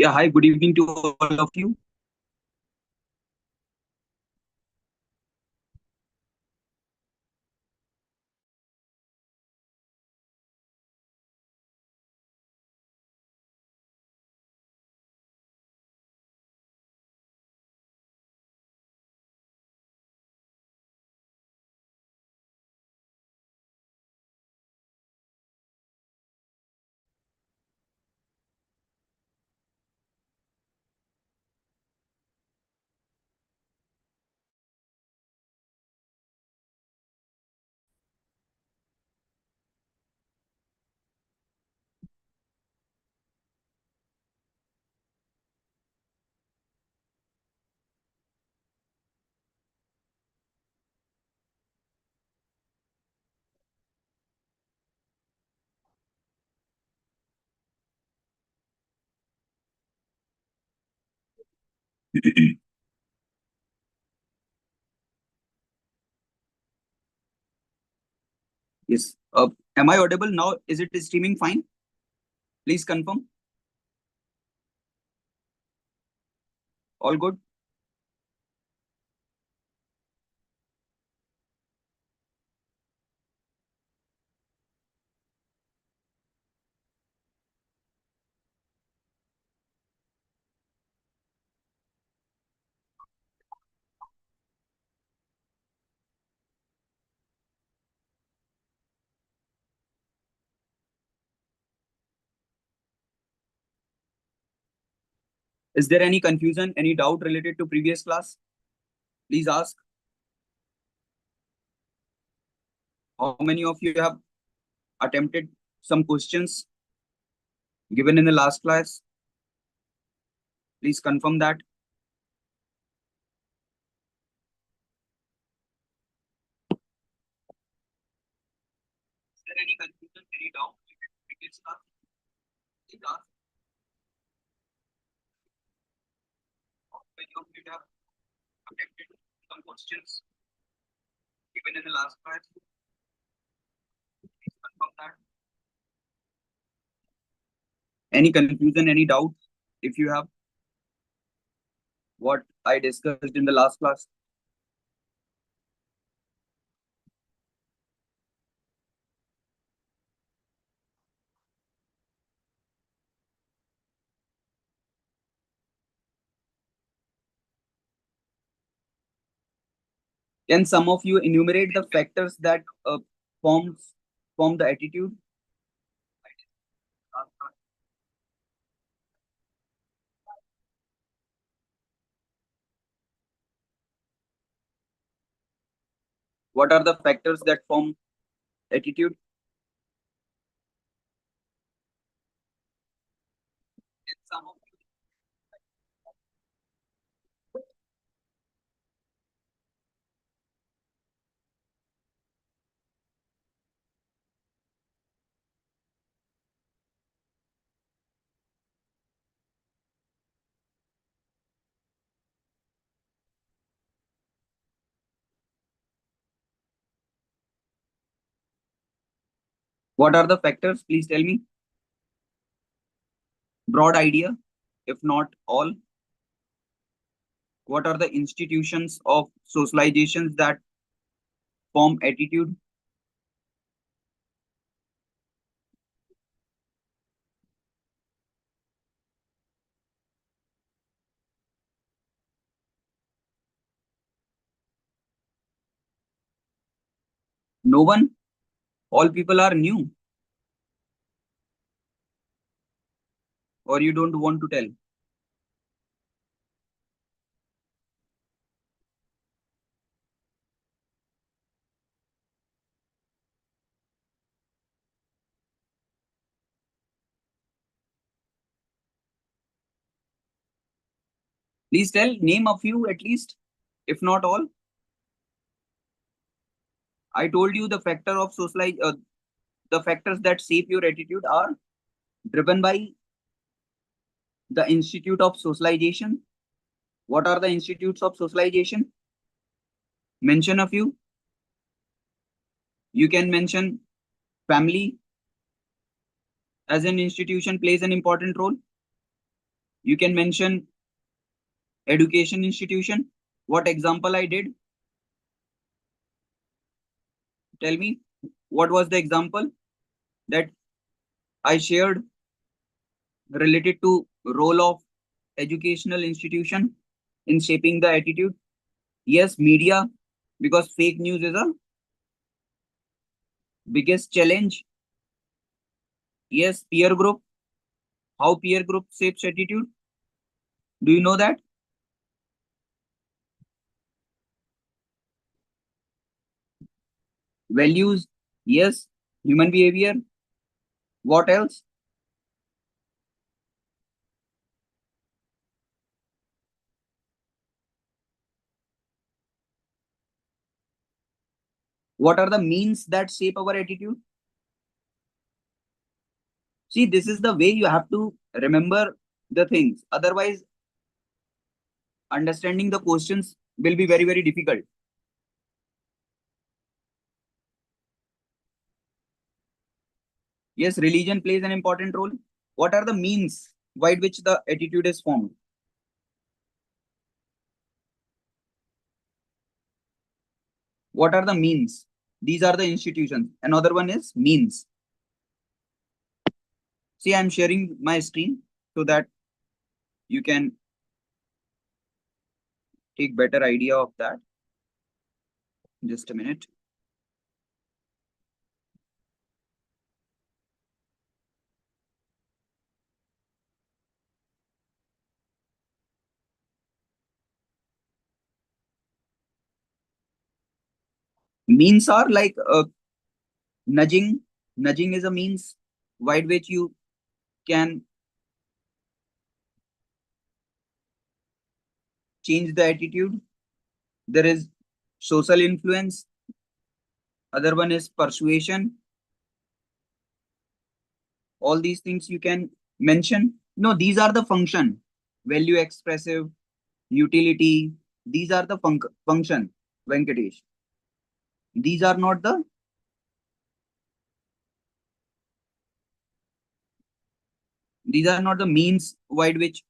Yeah, hi, good evening to all of you. Yes. Am I audible now? Is it streaming fine? Please confirm. All good? Is there any confusion, any doubt related to previous class? Please ask. How many of you have attempted some questions given in the last class? Please confirm that. Is there any confusion, any doubt related to previous class? Please ask. How many of you have attempted some questions given in the last class? Please confirm that. Any confusion, any doubt, if you have what I discussed in the last class? Can some of you enumerate the factors that form the attitude? What are the factors that form attitude? Can some of you, what are the factors? Please tell me. Broad idea, if not all. What are the institutions of socializations that form attitude? No one. All people are new, or you don't want to tell. Please tell. Name a few at least, if not all. I told you the factor of the factors that shape your attitude are driven by the institute of socialization. What are the institutes of socialization? Mention a few. You can mention family as an institution plays an important role. You can mention education institution. What example I did? Tell me, what was the example that I shared related to role of educational institution in shaping the attitude? Yes, media, because fake news is a biggest challenge. Yes, peer group, how peer group shapes attitude. Do you know that? Values, yes. Human behavior, what else? What are the means that shape our attitude? See, this is the way you have to remember the things. Otherwise, understanding the questions will be very, very difficult. Yes, religion plays an important role. What are the means by which the attitude is formed? What are the means? These are the institutions. Another one is means. See, I'm sharing my screen so that you can take better idea of that. Just a minute. Means are like nudging. Nudging is a means by which you can change the attitude. There is social influence. Other one is persuasion. All these things you can mention. No, these are the function. Value expressive, utility. These are the function, Venkatesh. These are not the means by which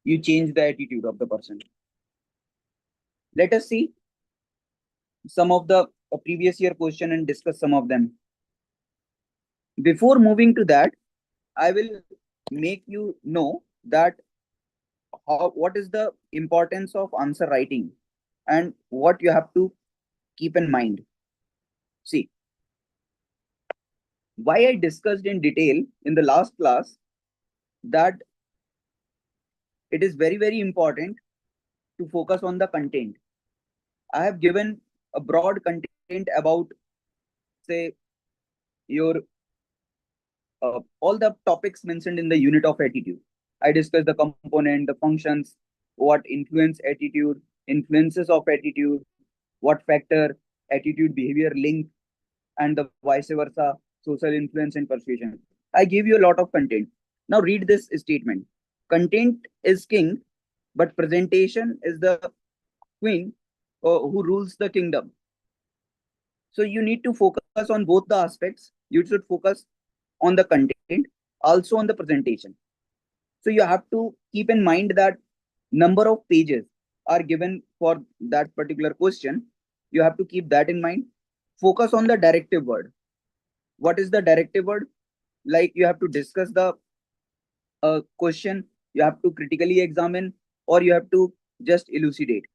you change the attitude of the person. Let us see some of the previous year question and discuss some of them. Before moving to that, I will make you know that what is the importance of answer writing and what you have to keep in mind. See, why I discussed in detail in the last class that it is very, very important to focus on the content. I have given a broad content about, say, your all the topics mentioned in the unit of attitude. I discussed the component, the functions, what influence attitude, influences of attitude, what factor attitude behavior link, and the vice versa, social influence and persuasion. I gave you a lot of content. Now read this statement. Content is king, but presentation is the queen who rules the kingdom. So you need to focus on both the aspects. You should focus on the content, also on the presentation. So you have to keep in mind that number of pages are given for that particular question. You have to keep that in mind. Focus on the directive word. What is the directive word? Like you have to discuss the question, you have to critically examine, or you have to just elucidate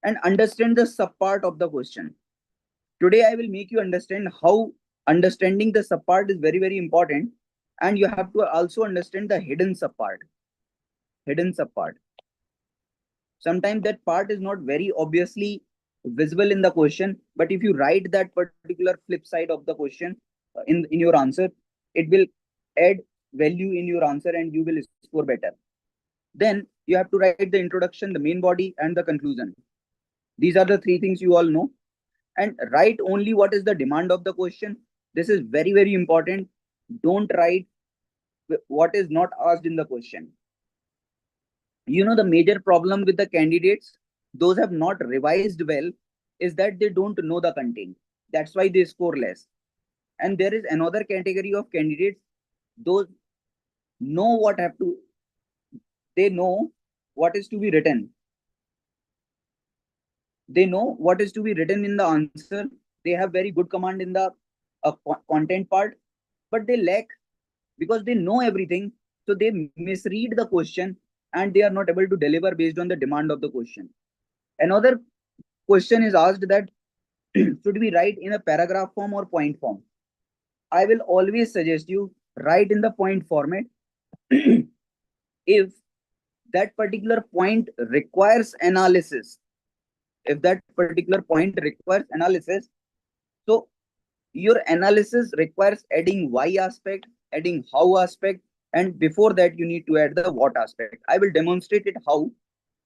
and understand the subpart of the question. Today, I will make you understand how understanding the subpart is very, very important. And you have to also understand the hidden subpart. Hidden subpart. Sometimes that part is not very obviously visible in the question, but if you write that particular flip side of the question in your answer, it will add value in your answer and you will score better. Then you have to write the introduction, the main body, and the conclusion. These are the three things you all know. And write only what is the demand of the question. This is very, very important. Don't write what is not asked in the question. You know, the major problem with the candidates, those have not revised well, is that they don't know the content. That's why they score less. And there is another category of candidates, those know what have to, they know what is to be written. They know what is to be written in the answer. They have very good command in the content part, but they lack, because they know everything, so they misread the question and they are not able to deliver based on the demand of the question. Another question is asked that should we write in a paragraph form or point form? I will always suggest you write in the point format. If that particular point requires analysis, if that particular point requires analysis, so your analysis requires adding why aspect, adding how aspect, and before that you need to add the what aspect. I will demonstrate it how.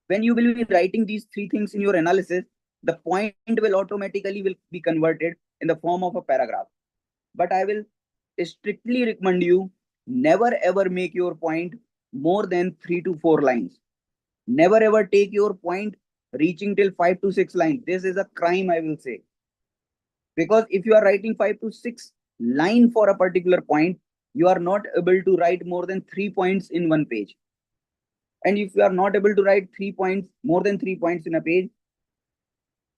When you will be writing these three things in your analysis, the point will automatically will be converted in the form of a paragraph. But I will strictly recommend you, never ever make your point more than 3 to 4 lines. Never ever take your point reaching till 5 to 6 lines. This is a crime, I will say. Because if you are writing 5 to 6 line for a particular point, you are not able to write more than 3 points in one page. And if you are not able to write 3 points, more than 3 points in a page,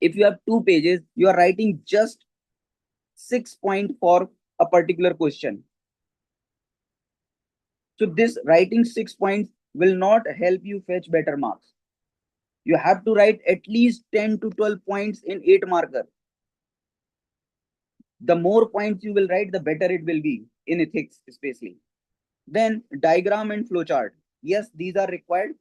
if you have 2 pages, you are writing just 6 points for a particular question. So this writing 6 points will not help you fetch better marks. You have to write at least 10 to 12 points in 8 marker. The more points you will write, the better it will be in ethics, especially. Then diagram and flowchart. Yes, these are required,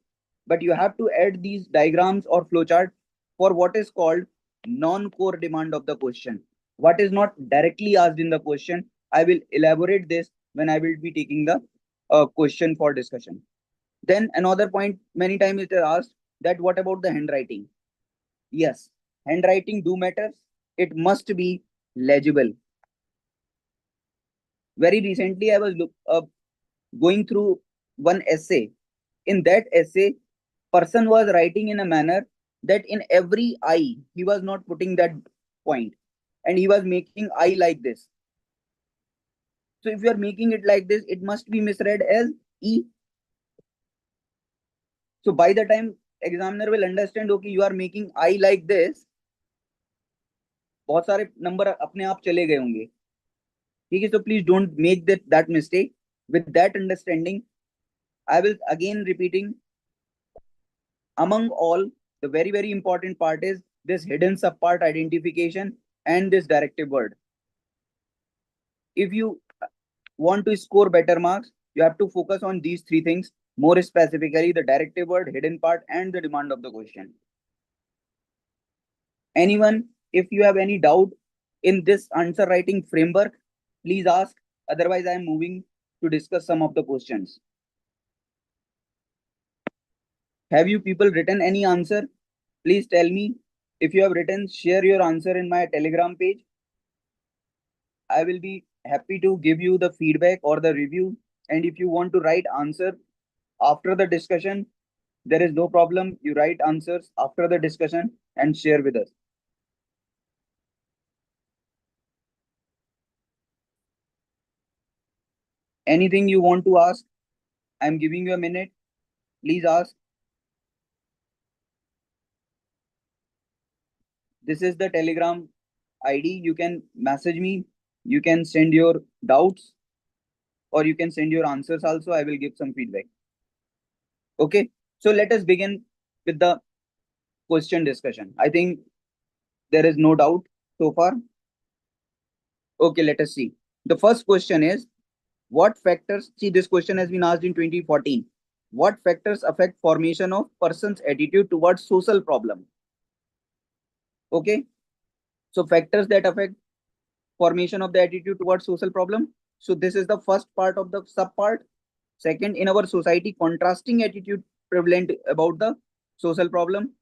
but you have to add these diagrams or flowchart for what is called non-core demand of the question. What is not directly asked in the question, I will elaborate this when I will be taking the question for discussion. Then another point, many times it is asked that what about the handwriting? Yes, handwriting do matters. It must be legible. Very recently, I was going through one essay. In that essay, person was writing in a manner that in every I he was not putting that point, and he was making I like this. So if you are making it like this, it must be misread as E. So by the time examiner will understand, okay, you are making I like this, बहुत सारे number अपने आप चले गए होंगे. ठीक है, so please don't make that mistake. With that understanding, I will again repeating, among all, the very important part is this hidden subpart identification and this directive word. If you want to score better marks, you have to focus on these three things, more specifically the directive word, hidden part, and the demand of the question. Anyone, if you have any doubt in this answer writing framework, please ask. Otherwise, I am moving to discuss some of the questions. Have you people written any answer? Please tell me. If you have written, share your answer in my Telegram page. I will be happy to give you the feedback or the review. And if you want to write answer after the discussion, there is no problem. You write answers after the discussion and share with us. Anything you want to ask, I'm giving you a minute. Please ask. This is the Telegram ID. You can message me. You can send your doubts or you can send your answers also. I will give some feedback. Okay. So let us begin with the question discussion. I think there is no doubt so far. Okay, let us see. The first question is, what factors, see this question has been asked in 2014. What factors affect formation of person's attitude towards social problem? Okay. So factors that affect formation of the attitude towards social problem. So this is the first part of the sub part. Second, in our society, contrasting attitude prevalent about the social problem.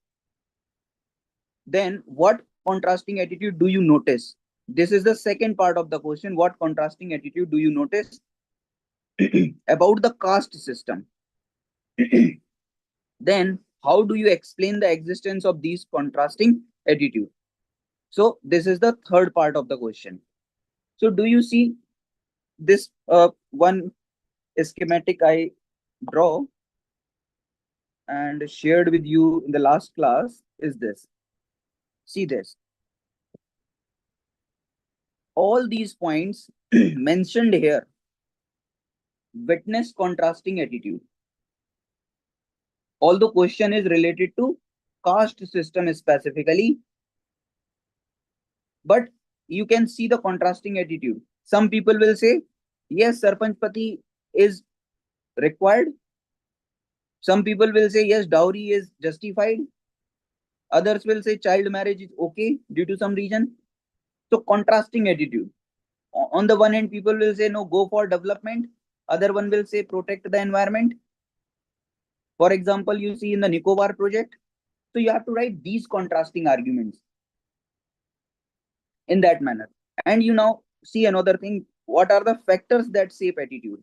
Then what contrasting attitude do you notice? This is the second part of the question. What contrasting attitude do you notice about the caste system? Then how do you explain the existence of these contrasting attitude? So this is the third part of the question. So do you see this one schematic I draw and shared with you in the last class is this. See this. All these points mentioned here, witness contrasting attitude. Although question is related to caste system specifically, but you can see the contrasting attitude. Some people will say, yes, Sarpanch Pati is required. Some people will say, yes, dowry is justified. Others will say child marriage is okay due to some reason. So contrasting attitude. On the one hand, people will say, no, go for development. Other one will say, protect the environment. For example, you see in the Nicobar project. So you have to write these contrasting arguments in that manner. And you now see another thing. What are the factors that shape attitude?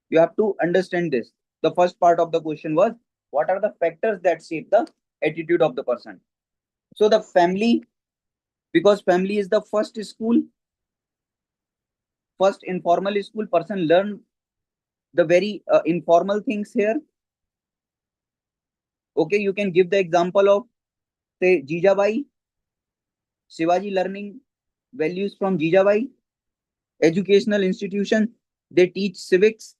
You have to understand this. The first part of the question was, what are the factors that shape the attitude of the person? So the family, because family is the first school, first informal school, person learn the very informal things here. Okay, you can give the example of, say, Jijabai, Shivaji learning values from Jijabai. Educational institution, they teach civics.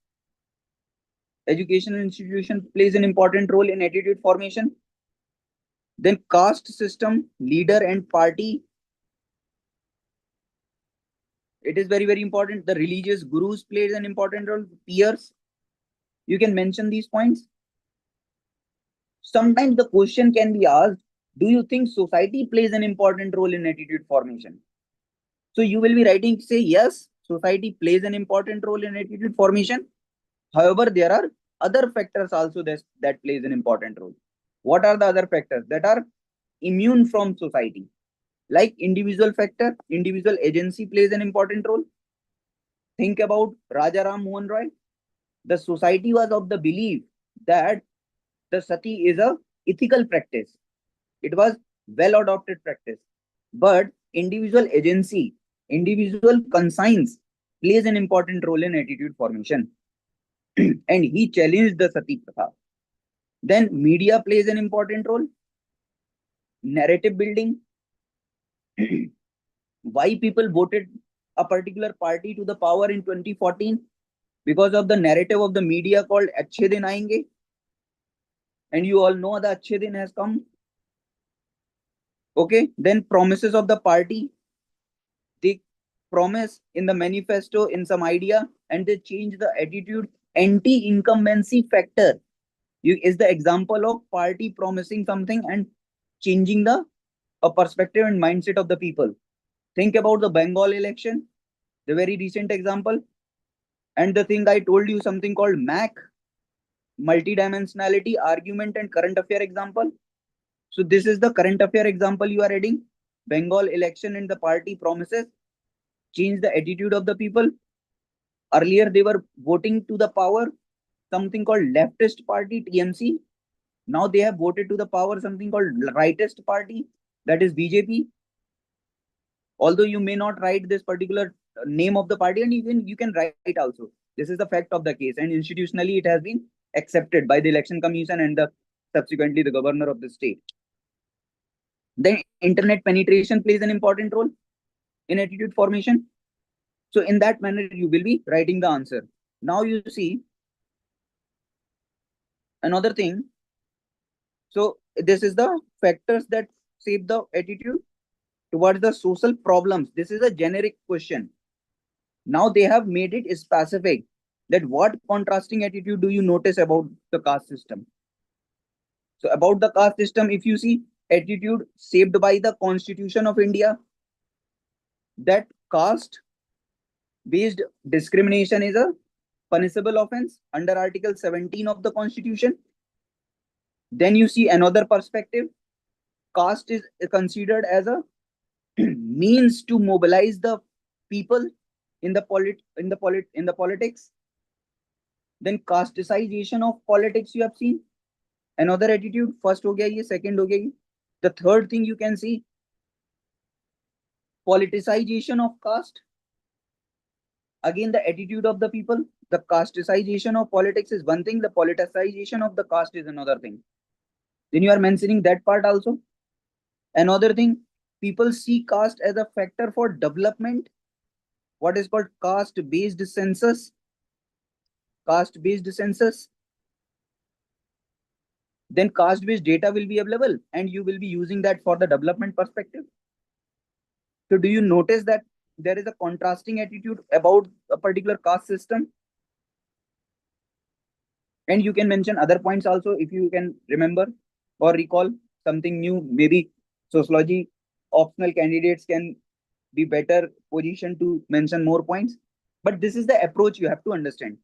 Educational institution plays an important role in attitude formation. Then caste system, leader and party. It is very, very important. The religious gurus plays an important role. Peers. You can mention these points. Sometimes the question can be asked, do you think society plays an important role in attitude formation? So you will be writing, say, yes, society plays an important role in attitude formation. However, there are other factors also that plays an important role. What are the other factors that are immune from society? Like individual factor, individual agency plays an important role. Think about Raja Ram Mohan Roy. The society was of the belief that the sati is a ethical practice. It was well adopted practice. But individual agency, individual conscience plays an important role in attitude formation. And he challenged the sati pratha. Then media plays an important role. Narrative building. Why people voted a particular party to the power in 2014? Because of the narrative of the media called Achhe Din Aayenge. And you all know the Achhe Din has come. Okay, then promises of the party. They promise in the manifesto in some idea and they change the attitude. Anti-incumbency factor is the example of party promising something and changing the perspective and mindset of the people. Think about the Bengal election, the very recent example. And the thing I told you, something called MAC, multidimensionality, argument, and current affair example. So this is the current affair example you are reading. Bengal election and the party promises change the attitude of the people. Earlier, they were voting to the power, something called leftist party, TMC. Now they have voted to the power, something called rightist party, that is BJP. Although you may not write this particular name of the party, and you can write also. This is the fact of the case, and institutionally it has been accepted by the election commission and the subsequently the governor of the state. Then internet penetration plays an important role in attitude formation. So in that manner, you will be writing the answer. Now you see another thing. So this is the factors that shape the attitude towards the social problems. This is a generic question. Now they have made it specific that what contrasting attitude do you notice about the caste system? So about the caste system, if you see attitude shaped by the Constitution of India, that caste based discrimination is a punishable offense under Article 17 of the Constitution. Then you see another perspective. Caste is considered as a means to mobilize the people in the politics. Then casteization of politics you have seen. Another attitude. First ho gaya ye, second ho gaya ye. The third thing you can see, politicization of caste. Again, the attitude of the people. The casticization of politics is one thing, the politicization of the caste is another thing. Then you are mentioning that part also. Another thing, people see caste as a factor for development. What is called caste-based census. Caste-based census. Then caste-based data will be available and you will be using that for the development perspective. So do you notice that there is a contrasting attitude about a particular caste system? And you can mention other points also if you can remember or recall something new. Maybe sociology optional candidates can be better positioned to mention more points. But this is the approach you have to understand.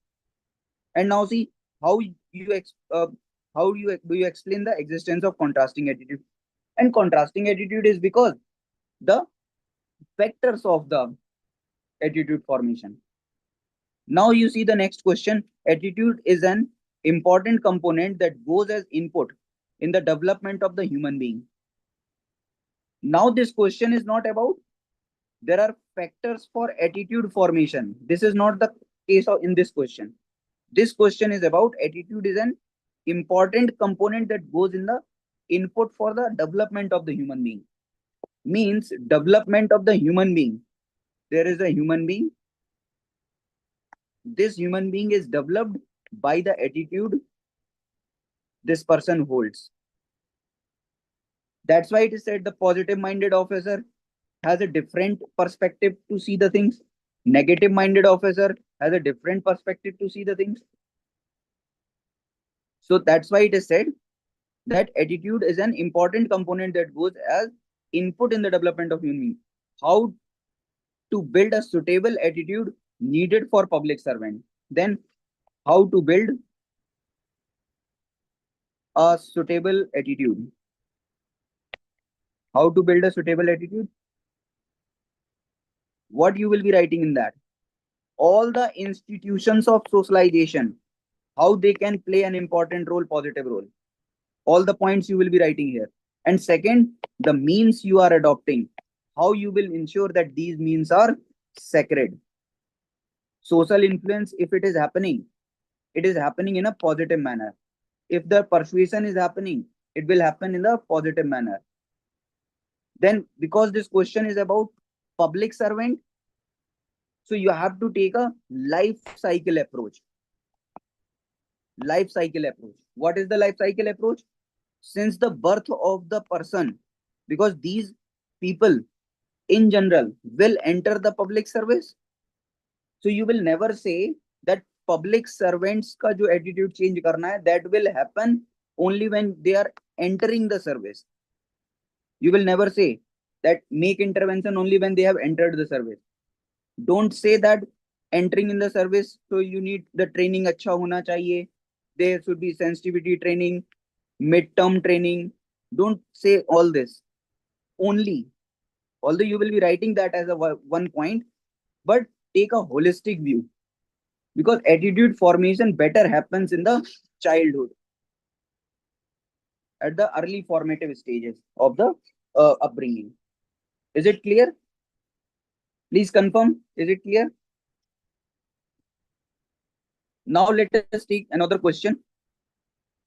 And now see how do you explain the existence of contrasting attitude? And contrasting attitude is because the factors of the attitude formation. Now you see the next question. Attitude is an important component that goes as input in the development of the human being. Now this question is not about there are factors for attitude formation. This is not the case of in this question. This question is about attitude is an important component that goes in the input for the development of the human being. Means development of the human being. There is a human being. This human being is developed by the attitude this person holds. That's why it is said the positive minded officer has a different perspective to see the things. Negative minded officer has a different perspective to see the things. So that's why it is said that attitude is an important component that goes as input in the development of human being. How to build a suitable attitude needed for public servant. Then how to build a suitable attitude. How to build a suitable attitude? What you will be writing in that? All the institutions of socialization, how they can play an important role, positive role. All the points you will be writing here. And second, the means you are adopting, how you will ensure that these means are sacred. Social influence, if it is happening in a positive manner. If the persuasion is happening, it will happen in the positive manner. Then because this question is about public servant, so you have to take a life cycle approach. Life cycle approach. What is the life cycle approach? Since the birth of the person, because these people in general will enter the public service. So you will never say that public servants ka jo attitude change karna hai, that will happen only when they are entering the service. You will never say that make intervention only when they have entered the service. Don't say that entering in the service, so you need the training acha hona chahiye. There should be sensitivity training, midterm training. Don't say all this only. Although you will be writing that as a one point, but take a holistic view, because attitude formation better happens in the childhood, at the early formative stages of the upbringing. Is it clear? Please confirm. Is it clear? Now let us take another question.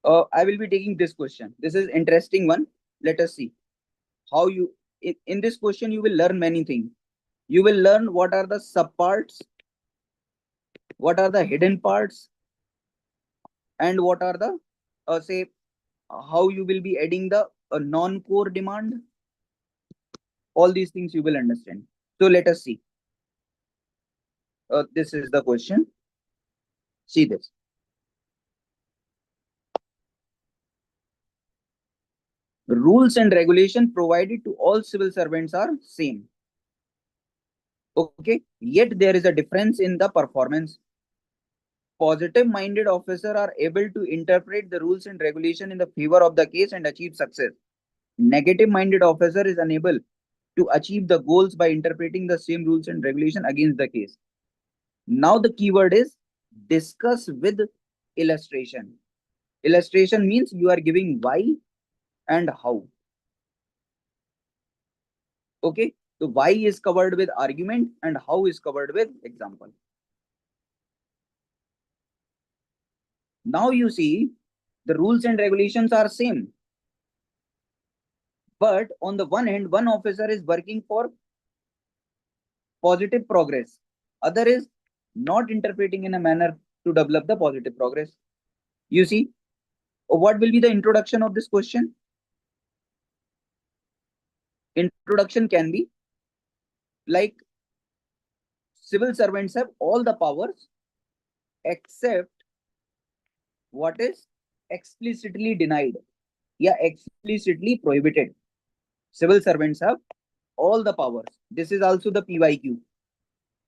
I will be taking this question. This is interesting one. Let us see how you in this question you will learn many things. You will learn what are the subparts, what are the hidden parts, and what are the say how you will be adding the non-core demand. All these things you will understand. So let us see. This is the question. See this. Rules and regulation provided to all civil servants are same. Okay, yet there is a difference in the performance. Positive minded officers are able to interpret the rules and regulation in the favor of the case and achieve success. Negative minded officer is unable to achieve the goals by interpreting the same rules and regulation against the case. Now the keyword is discuss with illustration. Illustration means you are giving why and how. Okay, so why is covered with argument and how is covered with example. Now you see the rules and regulations are same. But on the one hand, one officer is working for positive progress. Other is not interpreting in a manner to develop the positive progress. You see, what will be the introduction of this question? Introduction can be like civil servants have all the powers except what is explicitly denied. Yeah, explicitly prohibited. Civil servants have all the powers. This is also the PYQ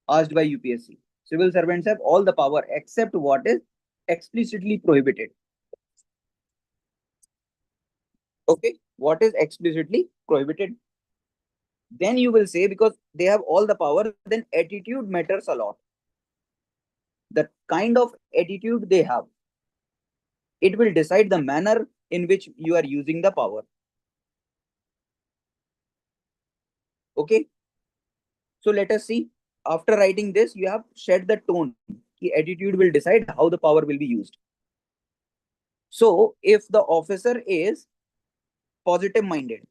asked by UPSC. Civil servants have all the power except what is explicitly prohibited. Okay, what is explicitly prohibited? Then you will say because they have all the power, then attitude matters a lot. The kind of attitude they have, it will decide the manner in which you are using the power. Okay, so let us see. After writing this, you have set the tone. The attitude will decide how the power will be used. So if the officer is positive minded,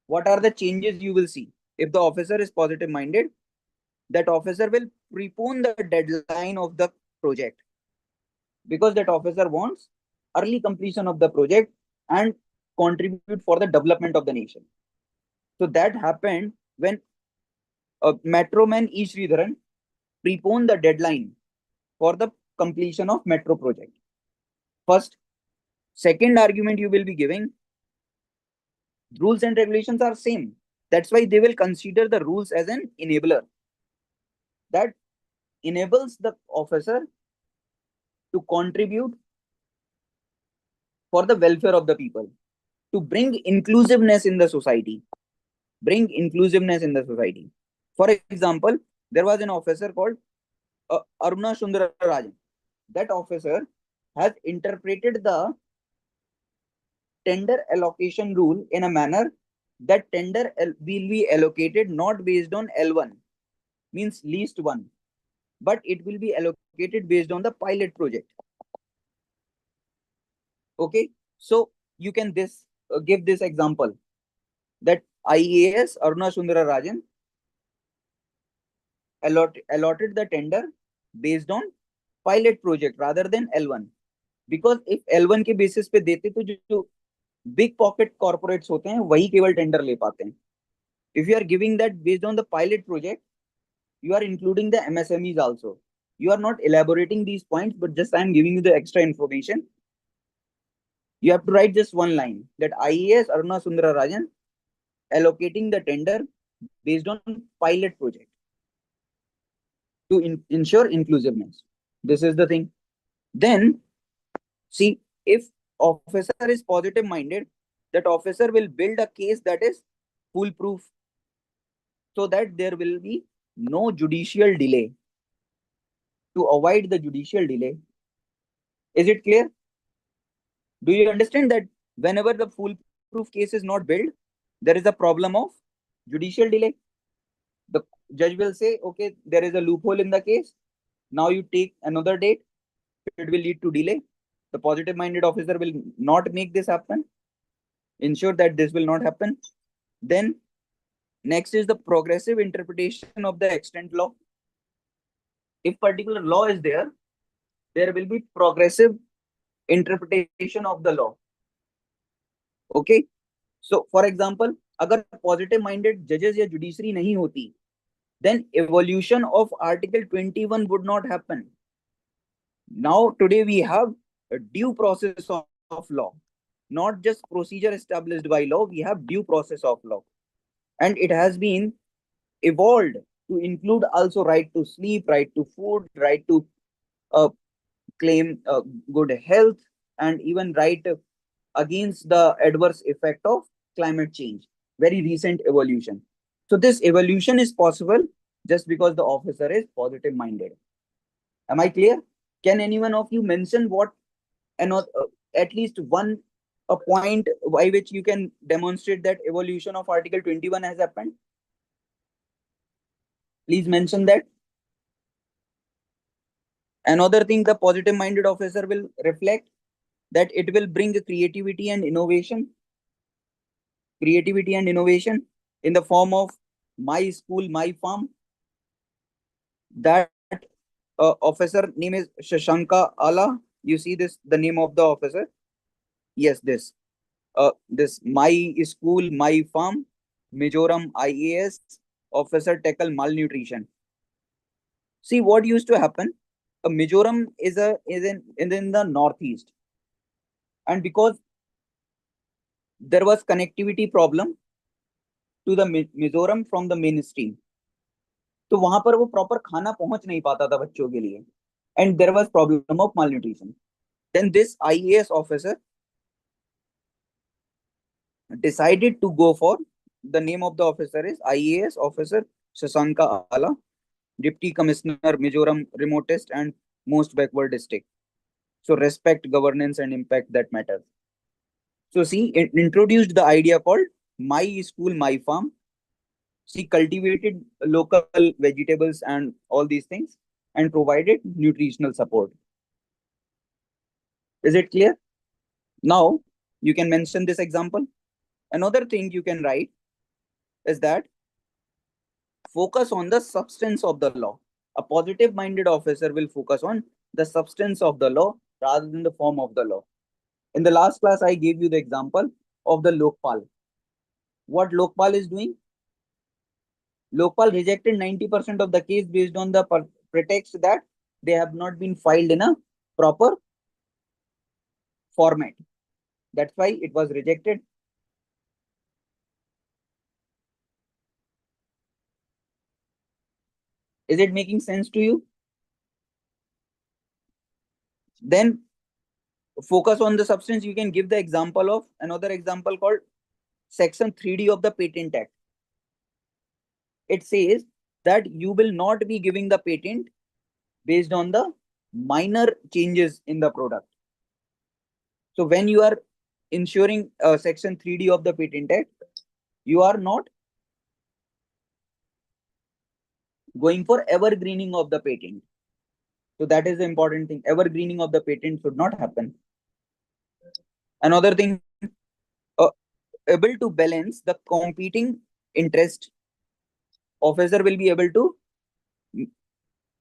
what are the changes you will see? If the officer is positive minded, that officer will prepone the deadline of the project, because that officer wants early completion of the project and contribute for the development of the nation. So that happened when Metro Man E. Sridharan prepone the deadline for the completion of metro project. First. Second argument you will be giving, rules and regulations are same. That's why they will consider the rules as an enabler that enables the officer to contribute for the welfare of the people, to bring inclusiveness in the society. Bring inclusiveness in the society. For example, there was an officer called Aruna Sundara Rajan. That officer has interpreted the tender allocation rule in a manner that tender will be allocated not based on L1, means least one, but it will be allocated based on the pilot project. Okay, so you can give this example that IAS Aruna Sundara Rajan allotted the tender based on pilot project rather than L1, because if L1 के basis पे देते तो जो big pocket corporates होते हैं वही केवल tender ले पाते हैं. If you are giving that based on the pilot project, you are including the MSMEs also. You are not elaborating these points, but just I am giving you the extra information. You have to write just one line that IAS Aruna Sundara Rajan allocating the tender based on pilot project to ensure inclusiveness. This is the thing. Then, see, if officer is positive minded, that officer will build a case that is foolproof, so that there will be no judicial delay, to avoid the judicial delay. Is it clear? Do you understand that whenever the foolproof case is not built, there is a problem of judicial delay? The judge will say, okay, there is a loophole in the case. Now you take another date. It will lead to delay. The positive minded officer will not make this happen. Ensure that this will not happen. Then next is the progressive interpretation of the extant law. If particular law is there, there will be progressive interpretation of the law. Okay. So for example, अगर positive minded judges या judiciary नहीं होती, then evolution of Article 21 would not happen. Now today we have a due process of law, not just procedure established by law. We have due process of law, and it has been evolved to include also right to sleep, right to food, right to claim good health, and even right against the adverse effect of climate change. Very recent evolution. So this evolution is possible just because the officer is positive minded. Am I clear? Can anyone of you mention what at least one a point by which you can demonstrate that evolution of Article 21 has happened? Please mention that. Another thing the positive minded officer will reflect, that it will bring creativity and innovation, in the form of my school, my farm. That officer name is Shashanka Ala. You see this, the name of the officer? Yes, this my school, my farm, Mizoram IAS officer tackle malnutrition. See what used to happen. Mizoram is in the northeast, and because there was connectivity problem to the Mizoram from the mainstream, तो वहां पर वो proper खाना पहुंच नहीं पाता था बच्चों के लिए, and there was problem of malnutrition. Then this IAS officer decided to go for, the name of the officer is IAS officer Shashanka Ala, Deputy Commissioner Mizoram remotest and most backward district. So respect governance and impact that matters. So see, it introduced the idea called my school, my farm. She cultivated local vegetables and all these things and provided nutritional support. Is it clear? Now you can mention this example. Another thing you can write is that focus on the substance of the law. A positive minded officer will focus on the substance of the law rather than the form of the law. In the last class, I gave you the example of the Lokpal. What Lokpal is doing? Lokpal rejected 90% of the case based on the pretext that they have not been filed in a proper format. That's why it was rejected. Is it making sense to you? Then focus on the substance. You can give the example of another example called Section 3D of the Patent Act. It says that you will not be giving the patent based on the minor changes in the product. So when you are ensuring Section 3D of the Patent Act, you are not going for evergreening of the patent. So that is the important thing. Evergreening of the patent should not happen. Another thing, able to balance the competing interest. Officer will be able to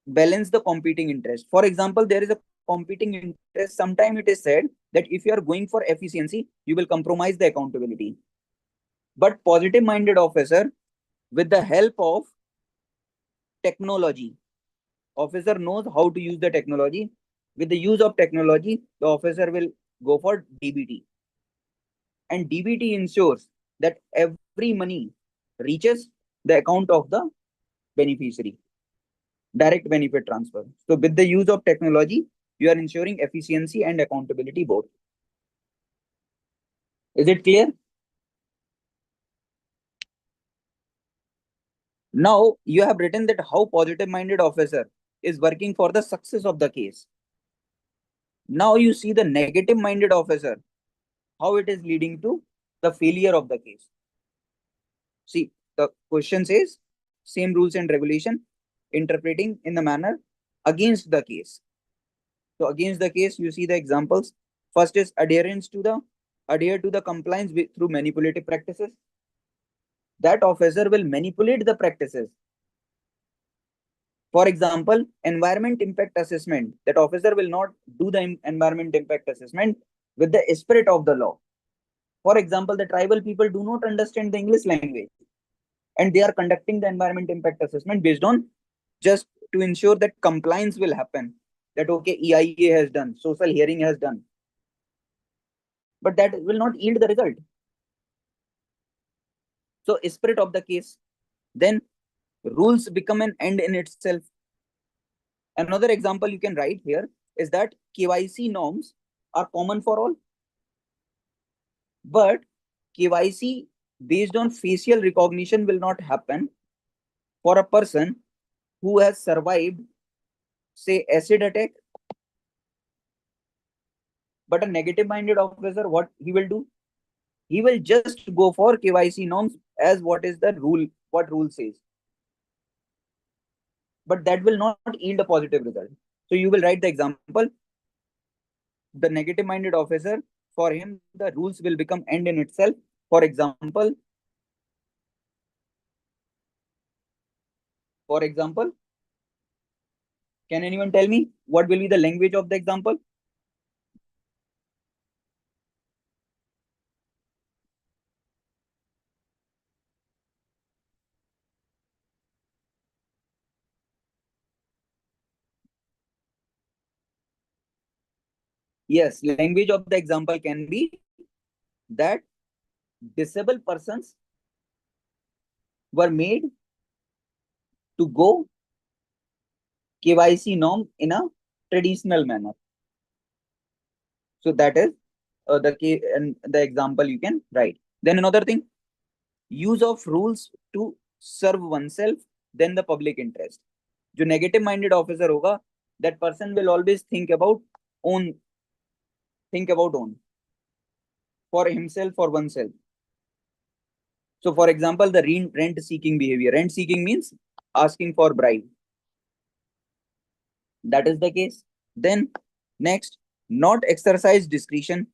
balance the competing interest. For example, there is a competing interest. Sometimes it is said that if you are going for efficiency, you will compromise the accountability. But positive minded officer, with the help of technology, officer knows how to use the technology. With the use of technology, the officer will go for DBT. And DBT ensures that every money reaches the account of the beneficiary. Direct benefit transfer. So with the use of technology, you are ensuring efficiency and accountability both. Is it clear? Now you have written that how positive minded officer is working for the success of the case. Now you see the negative minded officer, how it is leading to the failure of the case. See, the question says same rules and regulation interpreting in the manner against the case. So against the case, you see the examples. First is adhere to the compliance through manipulative practices. That officer will manipulate the practices. For example, environment impact assessment. That officer will not do the environment impact assessment with the spirit of the law. For example, the tribal people do not understand the English language, and they are conducting the environment impact assessment based on just to ensure that compliance will happen. That okay, EIA has done, social hearing has done, but that will not yield the result. So spirit of the case. Then rules become an end in itself. Another example you can write here is that KYC norms are common for all, but KYC based on facial recognition will not happen for a person who has survived, say, acid attack. But a negative minded officer, what he will do? He will just go for KYC norms as what is the rule, what rule says. But that will not yield a positive result. So you will write the example. The negative minded officer, for him, the rules will become end in itself. For example, can anyone tell me what will be the language of the example? Yes, language of the example can be that disabled persons were made to go KYC norm in a traditional manner. So that is and the example you can write. Then another thing, use of rules to serve oneself, then the public interest. जो negative minded officer होगा, that person will always own think about own for himself, for oneself. So for example, the rent seeking behavior. Rent seeking means asking for bribe. That is the case. Then next, not exercise discretion.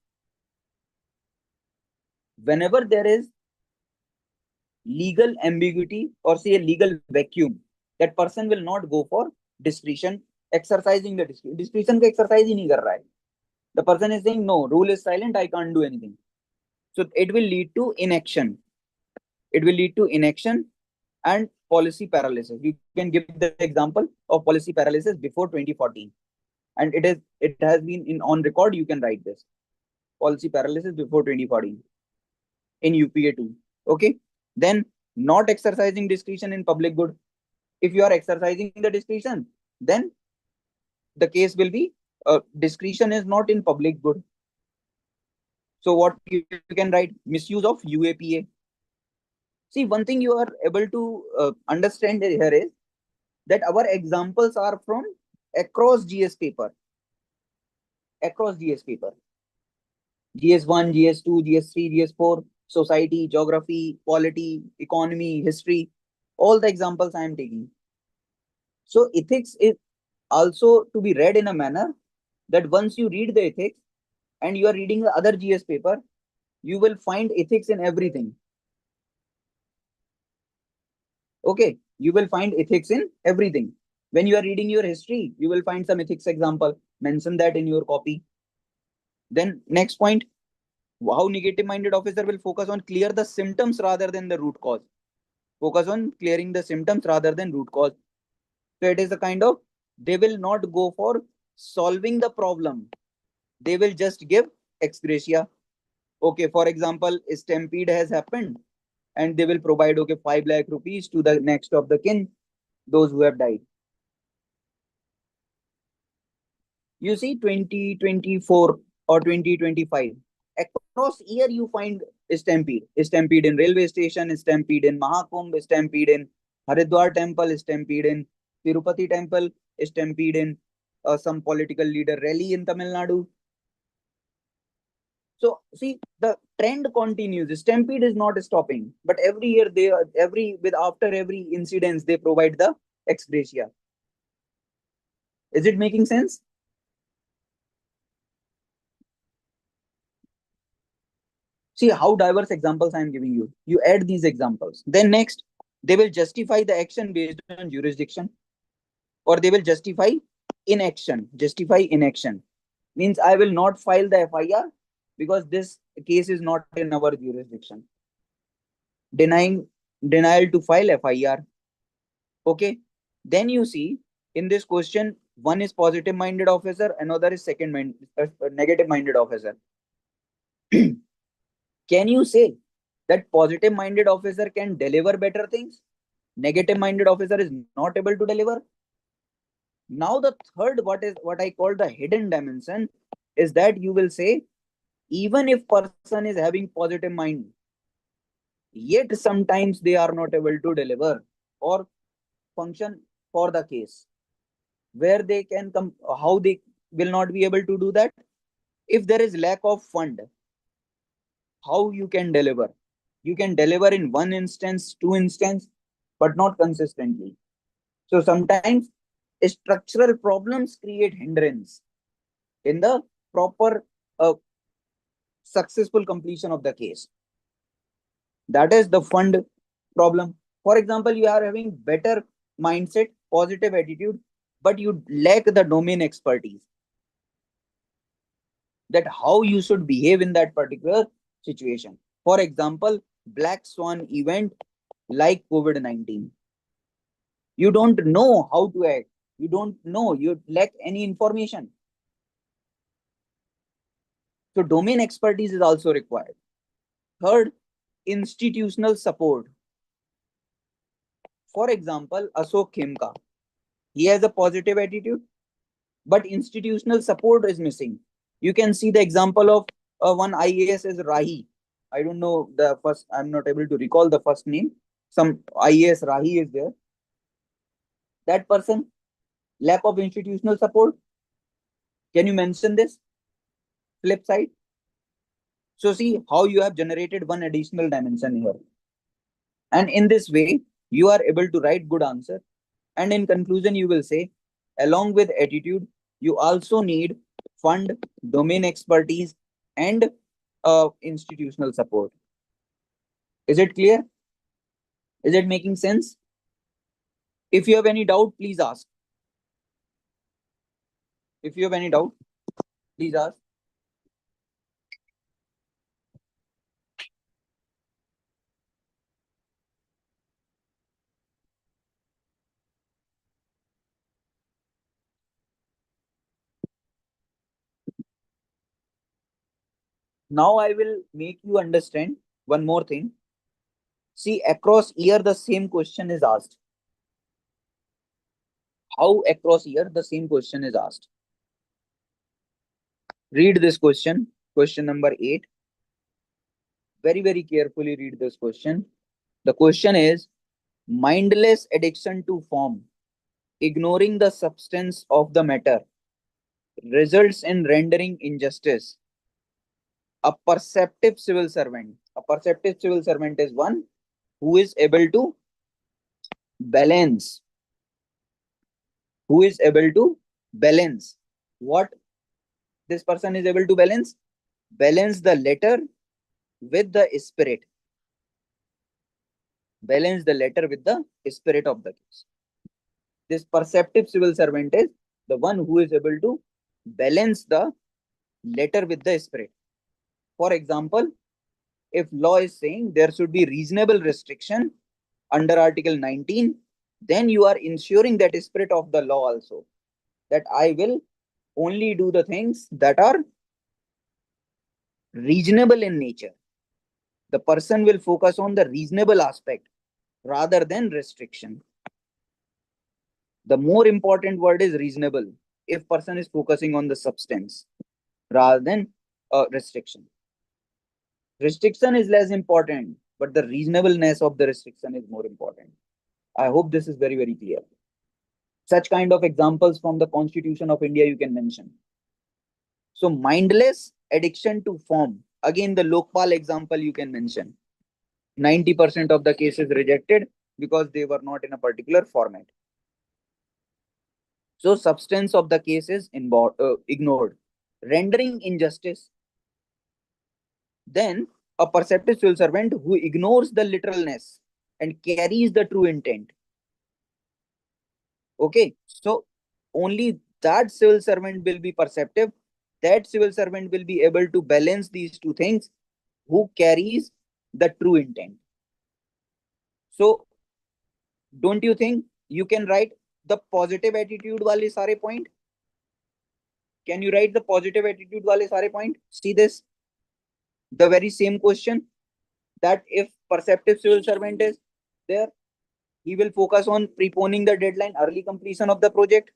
Whenever there is legal ambiguity or say a legal vacuum, that person will not go for discretion, exercising the discretion. Discretion का exercise ही नहीं कर रहा है. The person is saying no, rule is silent, I can't do anything. So it will lead to inaction. It will lead to inaction and policy paralysis. You can give the example of policy paralysis before 2014, and it has been in on record. You can write this policy paralysis before 2014 in UPA 2. Okay, then not exercising discretion in public good. If you are exercising the discretion, then the case will be discretion is not in public good. So what you can write, misuse of UAPA. See, one thing you are able to understand here is that our examples are from across GS paper. Across GS paper. GS1, GS2, GS3, GS4, society, geography, polity, economy, history. All the examples I am taking. So ethics is also to be read in a manner that once you read the ethics and you are reading the other GS paper, you will find ethics in everything. Okay, you will find ethics in everything. When you are reading your history, you will find some ethics example. Mention that in your copy. Then next point, how negative minded officer will focus on clear the symptoms rather than the root cause. Focus on clearing the symptoms rather than root cause. So it is a kind of, they will not go for solving the problem. They will just give ex gratia. Okay, for example, a stampede has happened and they will provide, okay, 5 lakh rupees to the next of the kin, those who have died. You see 2024 or 2025, across year you find stampede in railway station, stampede in Mahakumbh, stampede in Haridwar temple, stampede in Tirupati temple, stampede in some political leader rally in Tamil Nadu. So see, the trend continues. Stampede is not stopping, but every year after every incident they provide the ex gratia. Is it making sense? See how diverse examples I am giving you. You add these examples. Then next, they will justify the action based on jurisdiction, or they will justify inaction. Justify inaction means I will not file the FIR because this case is not in our jurisdiction. Denying denial to file FIR. Okay. Then you see in this question, one is positive minded officer, another is negative minded officer. Can you say that positive minded officer can deliver better things? Negative minded officer is not able to deliver. Now the third, what I call the hidden dimension, is that you will say even if person is having positive mind, yet sometimes they are not able to deliver or function for the case. Where they can come, how they will not be able to do that? If there is lack of fund, how you can deliver? You can deliver in one instance, two instance, but not consistently. So sometimes structural problems create hindrance in the proper successful completion of the case. That is the fund problem. For example, you are having better mindset, positive attitude, but you lack the domain expertise, that how you should behave in that particular situation. For example, black swan event like COVID-19. You don't know how to act. You don't know. You lack any information. So domain expertise is also required. Third, institutional support. For example, Ashok Khemka. He has a positive attitude, but institutional support is missing. You can see the example of one IAS is Rahi. I don't know the first, I'm not able to recall the first name. Some IAS Rahi is there. That person, lack of institutional support. Can you mention this? Flip side. So see how you have generated one additional dimension here. And in this way, you are able to write good answer. And in conclusion, you will say, along with attitude, you also need fund, domain expertise, and institutional support. Is it clear? Is it making sense? If you have any doubt, please ask. If you have any doubt, please ask. Now I will make you understand one more thing. See, across year, the same question is asked. How across year, the same question is asked. Read this question, question number 8. Very, very carefully read this question. The question is, mindless addiction to form, ignoring the substance of the matter, results in rendering injustice. A perceptive civil servant. A perceptive civil servant is one who is able to balance. Who is able to balance. What this person is able to balance? Balance the letter with the spirit. Balance the letter with the spirit of the case. This perceptive civil servant is the one who is able to balance the letter with the spirit. For example, if law is saying there should be reasonable restriction under Article 19, then you are ensuring that spirit of the law also, that I will only do the things that are reasonable in nature. The person will focus on the reasonable aspect rather than restriction. The more important word is reasonable if person is focusing on the substance rather than restriction. Restriction is less important, but the reasonableness of the restriction is more important. I hope this is very, very clear. Such kind of examples from the Constitution of India you can mention. So mindless addiction to form. Again, the Lokpal example you can mention. 90% of the cases rejected because they were not in a particular format. So substance of the case is ignored, rendering injustice. Then a perceptive civil servant who ignores the literalness and carries the true intent. Okay, so only that civil servant will be perceptive. That civil servant will be able to balance these two things, who carries the true intent. So don't you think you can write the positive attitude wale sare point? Can you write the positive attitude wale sare point? See this, the very same question, that if perceptive civil servant is there, he will focus on preponing the deadline, early completion of the project,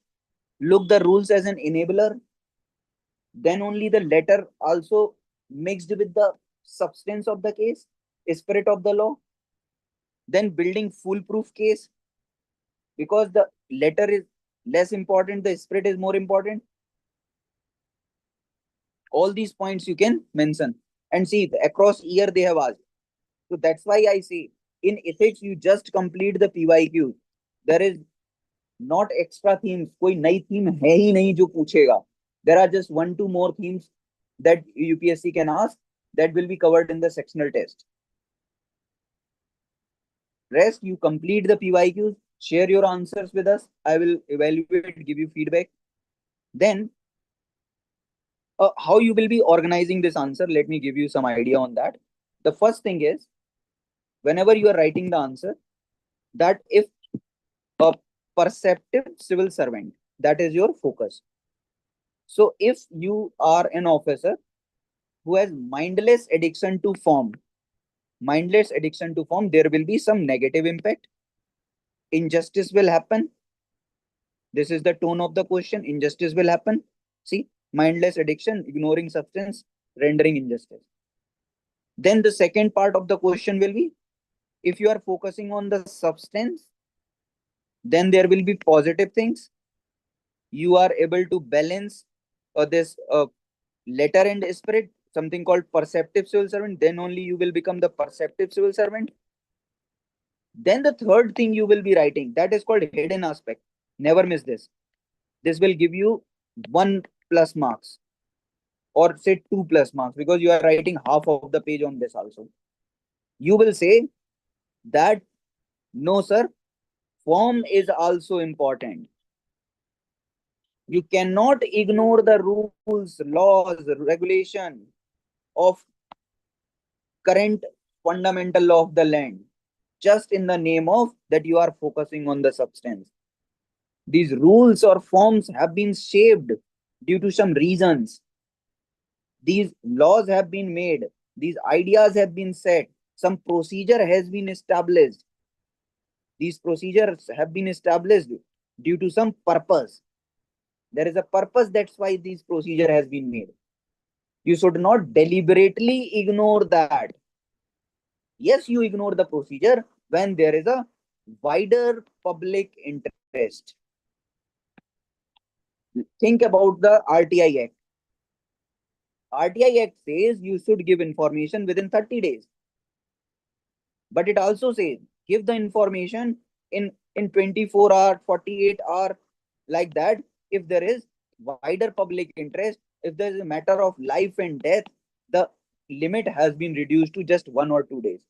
look the rules as an enabler. Then only the letter also mixed with the substance of the case, spirit of the law. Then building foolproof case, because the letter is less important, the spirit is more important. All these points you can mention and see across year they have asked. So that's why I say in ethics you just complete the PYQ. There is not extra themes. कोई नई theme है ही नहीं जो पूछेगा. There are just 1-2 more themes that UPSC can ask that will be covered in the sectional test. Rest, you complete the PYQs, share your answers with us. I will evaluate, give you feedback. Then, how you will be organizing this answer, let me give you some idea on that. The first thing is, whenever you are writing the answer, that if a perceptive civil servant, that is your focus. So if you are an officer who has mindless addiction to form, there will be some negative impact. Injustice will happen. This is the tone of the question. Injustice will happen. See, mindless addiction, ignoring substance, rendering injustice. Then the second part of the question will be, if you are focusing on the substance, then there will be positive things. You are able to balance this letter and spirit, something called perceptive civil servant. Then only you will become the perceptive civil servant. Then the third thing you will be writing, that is called hidden aspect. Never miss this. This will give you 1+ marks, or say 2+ marks, because you are writing half of the page on this also. You will say that, no, sir, form is also important. You cannot ignore the rules, laws, regulation of current fundamental law of the land, just in the name of that you are focusing on the substance. These rules or forms have been shaped due to some reasons. These laws have been made, these ideas have been set, some procedure has been established. These procedures have been established due to some purpose. There is a purpose, that's why this procedure has been made. You should not deliberately ignore that. Yes, you ignore the procedure when there is a wider public interest. Think about the RTI Act. RTI Act says you should give information within 30 days. But it also says give the information in 24 hours, 48 hours, like that. If there is wider public interest, if there is a matter of life and death, the limit has been reduced to just 1 or 2 days.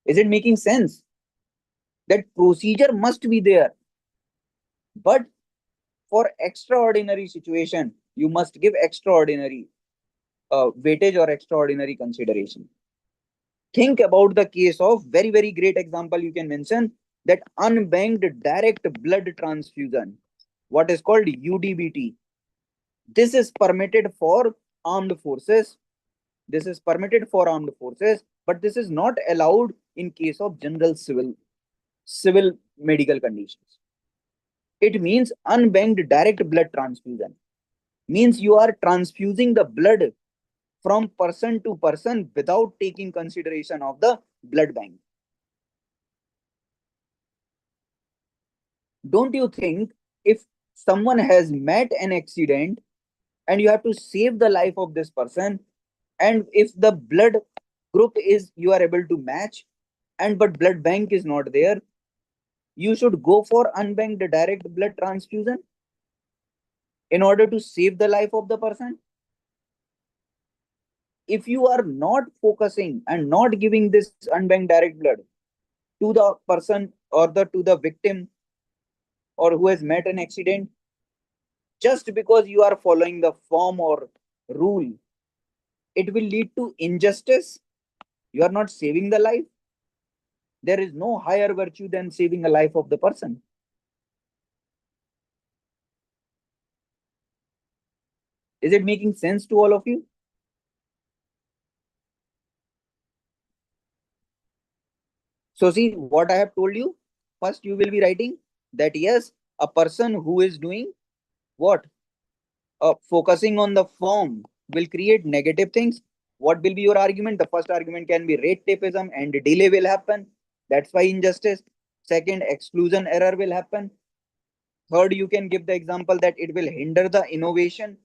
Is it making sense? That procedure must be there. But for extraordinary situation, you must give extraordinary weightage or extraordinary consideration. Think about the case of very, very great example you can mention, that unbanked direct blood transfusion, what is called UDBT. This is permitted for armed forces. This is permitted for armed forces, but this is not allowed in case of general civil medical conditions. It means unbanked direct blood transfusion. Means you are transfusing the blood from person to person without taking consideration of the blood bank. Don't you think if someone has met an accident and you have to save the life of this person, and if the blood group is you are able to match, and but blood bank is not there, you should go for unbanked direct blood transfusion in order to save the life of the person? If you are not focusing and not giving this unbanked direct blood to the person or to the victim or who has met an accident, just because you are following the form or rule, it will lead to injustice. You are not saving the life. There is no higher virtue than saving a life of the person. Is it making sense to all of you? So see what I have told you. First, you will be writing that yes, a person who is doing what? Focusing on the form will create negative things. What will be your argument? The first argument can be rate tapeism and delay will happen. That's why injustice. Second, exclusion error will happen. Third, you can give the example that it will hinder the innovation.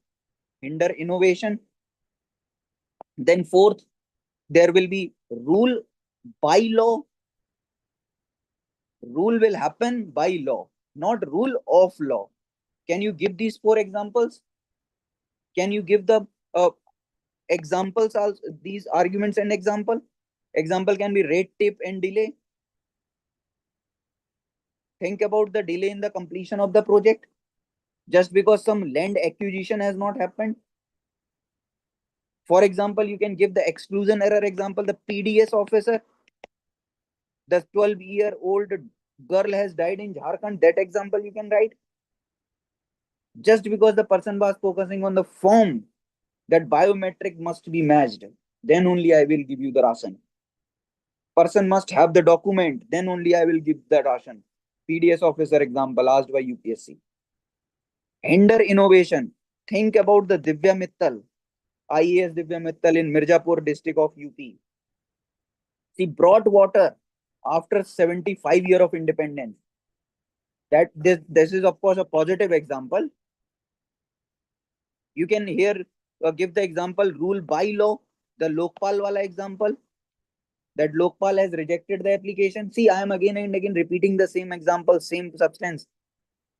Hinder innovation. Then fourth, there will be rule by law. Rule will happen by law, not rule of law. Can you give these 4 examples? Can you give the examples also, these arguments and example? Example can be red tape and delay. Think about the delay in the completion of the project just because some land acquisition has not happened. For example, you can give the exclusion error example. The PDS officer, the 12-year-old girl has died in Jharkhand. That example you can write. Just because the person was focusing on the form that biometric must be matched, then only I will give you the ration. Person must have the document, then only I will give the ration. PDS officer example asked by UPSC. Hinder innovation. Think about the Divya Mittal, IAS Divya Mittal in Mirzapur district of UP. She brought water after 75 years of independence. That this is of course a positive example. You can here give the example rule by law, the Lokpal wala example, that Lokpal has rejected the application. See, I am again and again repeating the same example, same substance,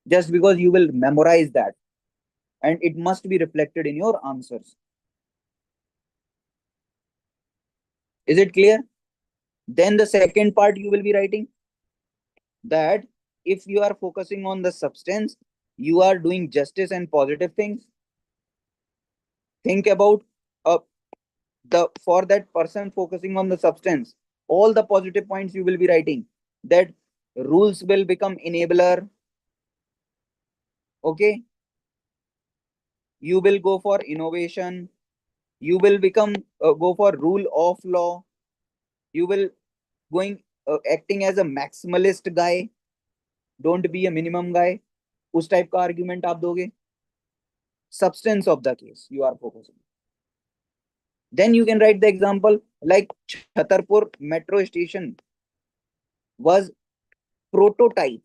just because you will memorize that and it must be reflected in your answers. Is it clear? Then the second part you will be writing that if you are focusing on the substance, you are doing justice and positive things. Think about uh, the for that person focusing on the substance, all the positive points you will be writing, that rules will become enabler. Okay, you will go for innovation, you will become go for rule of law, you will going acting as a maximalist guy, don't be a minimum guy. उस type का argument आप दोगे. Substance of the case you are focusing. Then you can write the example like Chhatarpur metro station was prototype.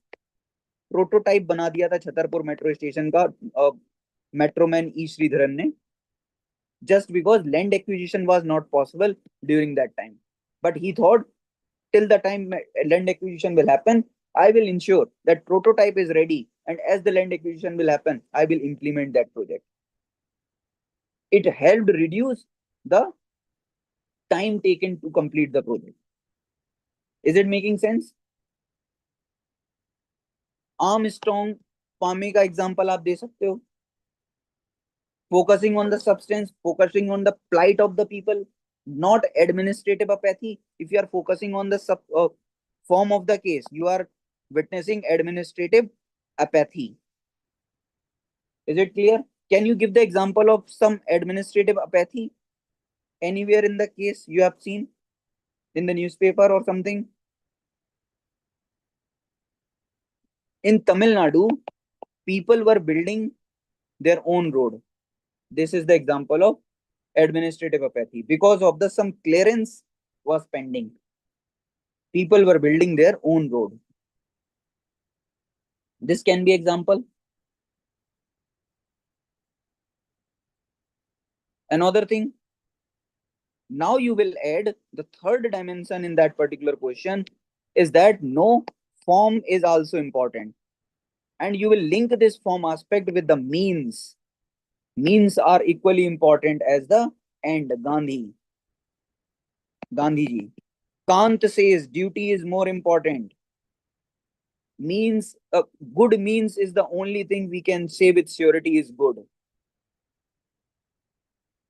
Prototype बना दिया था Chhatarpur metro station का Metro Man ई श्रीधरन ने, just because land acquisition was not possible during that time. But he thought, till the time land acquisition will happen, I will ensure that prototype is ready, and as the land acquisition will happen, I will implement that project. It helped reduce the time taken to complete the project. Is it making sense? Armstrong फार्मी का example आप दे सकते हो. Focusing on the substance, focusing on the plight of the people, not administrative apathy. If you are focusing on the form of the case, you are witnessing administrative apathy. Is it clear? Can you give the example of some administrative apathy anywhere in the case you have seen in the newspaper or something? In Tamil Nadu, people were building their own road. This is the example of administrative apathy. Because of the some clearance was pending, people were building their own road. This can be example. Another thing, now you will add the third dimension in that particular question, is that no, form is also important, and you will link this form aspect with the means. Means are equally important as the end. Gandhiji. Kant says duty is more important. Means, good means is the only thing we can say with surety is good.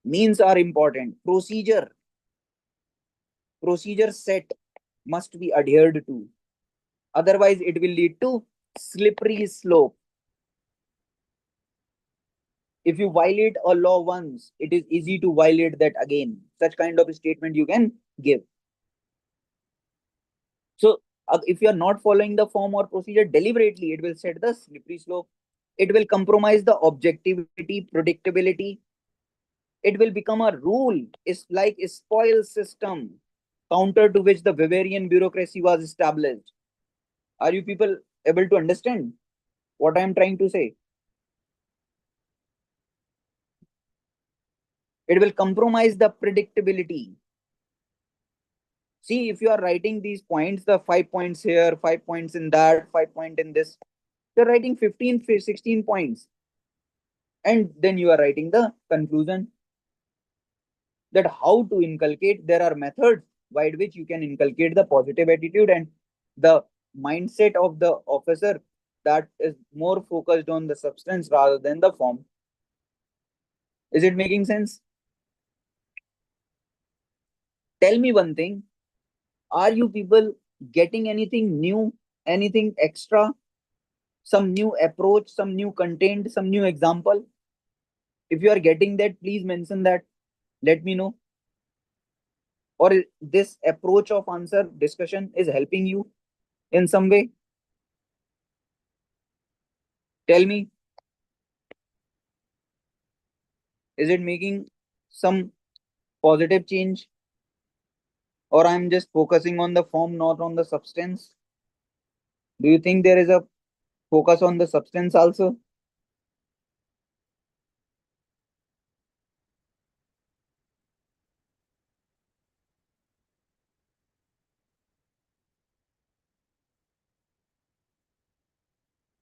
Means are important. Procedure set must be adhered to. Otherwise, it will lead to slippery slope. If you violate a law once, it is easy to violate that again. Such kind of statement you can give. So, if you are not following the form or procedure deliberately, it will set the slippery slope. It will compromise the objectivity, predictability. It will become a rule. It's like a spoil system, counter to which the Bavarian bureaucracy was established. Are you people able to understand what I am trying to say? It will compromise the predictability. See, if you are writing these points, the 5 points here, 5 points in that, 5 point in this, you're writing 15, 16 points. And then you are writing the conclusion that how to inculcate. There are methods by which you can inculcate the positive attitude and the mindset of the officer that is more focused on the substance rather than the form. Is it making sense? Tell me one thing. Are you people getting anything new, anything extra, some new approach, some new content, some new example? If you are getting that, please mention that. Let me know. Or this approach of answer discussion is helping you in some way? Tell me, is it making some positive change? Or I'm just focusing on the form, not on the substance? Do you think there is a focus on the substance also?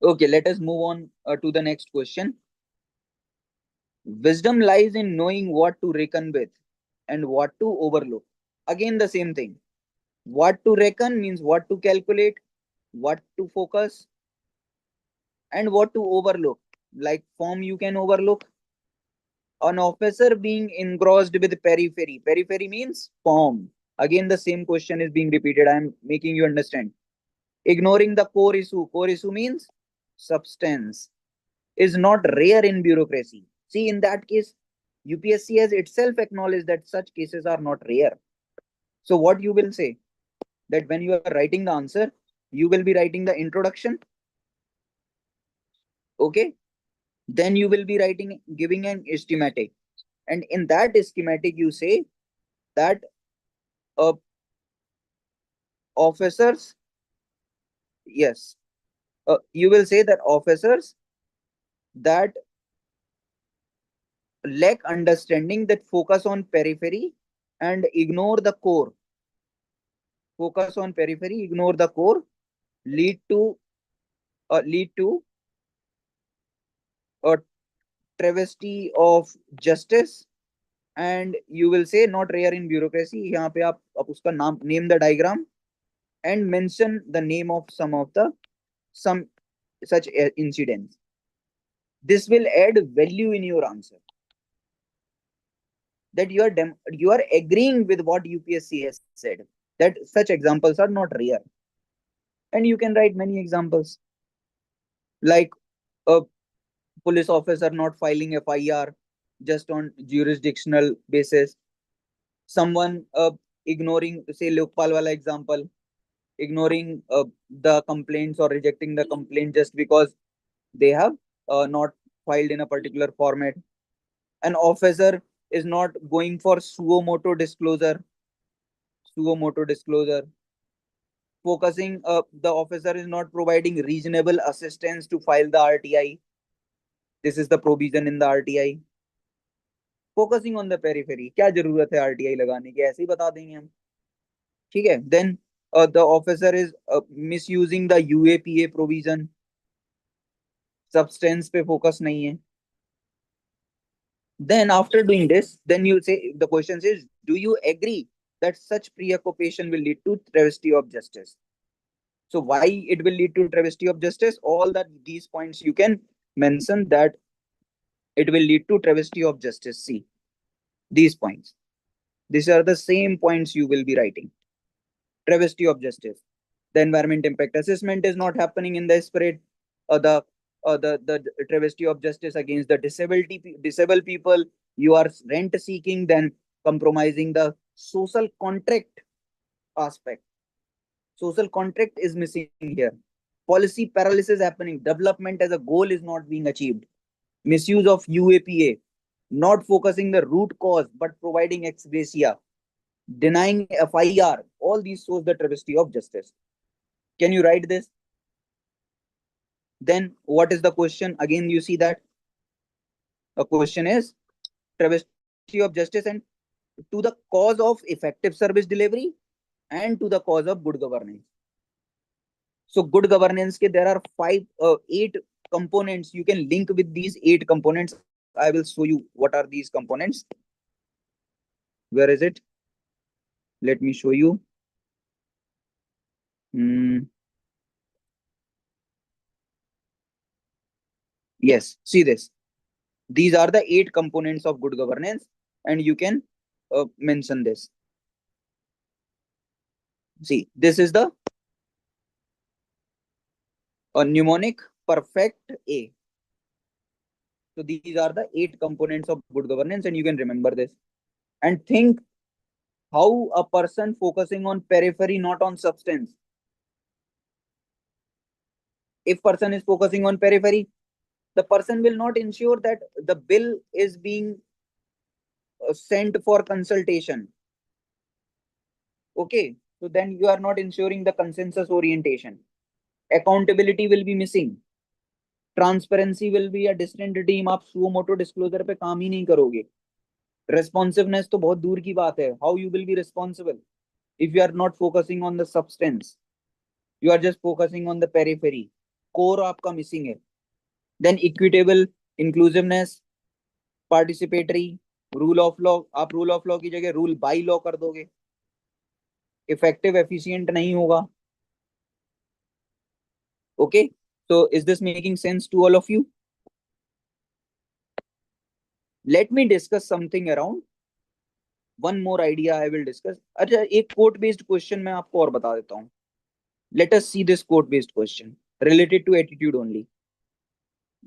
Okay, let us move on to the next question. Wisdom lies in knowing what to reckon with and what to overlook. Again, the same thing. What to reckon means what to calculate, what to focus, and what to overlook. Like form, you can overlook. An officer being engrossed with periphery. Periphery means form. Again, the same question is being repeated. I am making you understand. Ignoring the core issue. Core issue means substance. Is not rare in bureaucracy. See, in that case, UPSC has itself acknowledged that such cases are not rare. So, what you will say? That when you are writing the answer, you will be writing the introduction. Okay. Then you will be writing, giving an schematic. And in that schematic, you say that uh, officers, yes, you will say that officers that lack understanding that focus on periphery and ignore the core. Focus on periphery, ignore the core, lead to a travesty of justice. And you will say not rare in bureaucracy. यहाँ पे आप उसका नाम name the diagram and mention the name of some such incidents. This will add value in your answer, that you are agreeing with what UPSC has said, that such examples are not rare. And you can write many examples like a police officer not filing FIR just on jurisdictional basis, someone ignoring, say Lokpal wala example, ignoring the complaints or rejecting the complaint just because they have not filed in a particular format. An officer is not going for suo moto disclosure, focusing, the officer is not providing reasonable assistance to file the RTI. This is the provision in the RTI. Focusing on the periphery, क्या जरूरत है RTI लगाने की, ऐसे ही बता देंगे हम. ठीक है. Then the officer is misusing the UAPA provision. Substance पे focus नहीं है. Then after doing this, then you say the question is, do you agree that such preoccupation will lead to travesty of justice? So why it will lead to travesty of justice? All that these points you can mention that it will lead to travesty of justice. See these points. These are the same points you will be writing. Travesty of justice. The environment impact assessment is not happening in the spirit. The travesty of justice against the disabled people. You are rent seeking, then compromising the social contract aspect. Social contract is missing here. Policy paralysis happening. Development as a goal is not being achieved. Misuse of UAPA. Not focusing the root cause, but providing ex gratia. Denying FIR. All these shows the travesty of justice. Can you write this? Then what is the question? Again, you see that a question is travesty of justice and to the cause of effective service delivery and to the cause of good governance. So good governance ke there are eight components. You can link with these 8 components. I will show you what are these components. Where is it? Let me show you. Hmm. Yes, see this. These are the 8 components of good governance, and you can mention this. See, this is the mnemonic perfect A. So these are the 8 components of good governance, and you can remember this. And think how a person focusing on periphery, not on substance. If person is focusing on periphery, the person will not ensure that the bill is being sent for consultation. Okay, so then you are not ensuring the consensus orientation. Accountability will be missing. Transparency will be a distant dream. आप suo moto disclosure पे काम ही नहीं करोगे. Responsiveness तो बहुत दूर की बात है. How you will be responsible if you are not focusing on the substance? You are just focusing on the periphery. Core आपका missing है. Then equitable, inclusiveness, participatory, rule of law. आप rule of law की जगह rule by law कर दोगे. Effective, efficient नहीं होगा. Okay, so is this making sense to all of you? Let me discuss something around. One more idea I will discuss. अच्छा, एक quote based question मैं आपको और बता देता हूँ. Let us see this quote based question related to attitude only.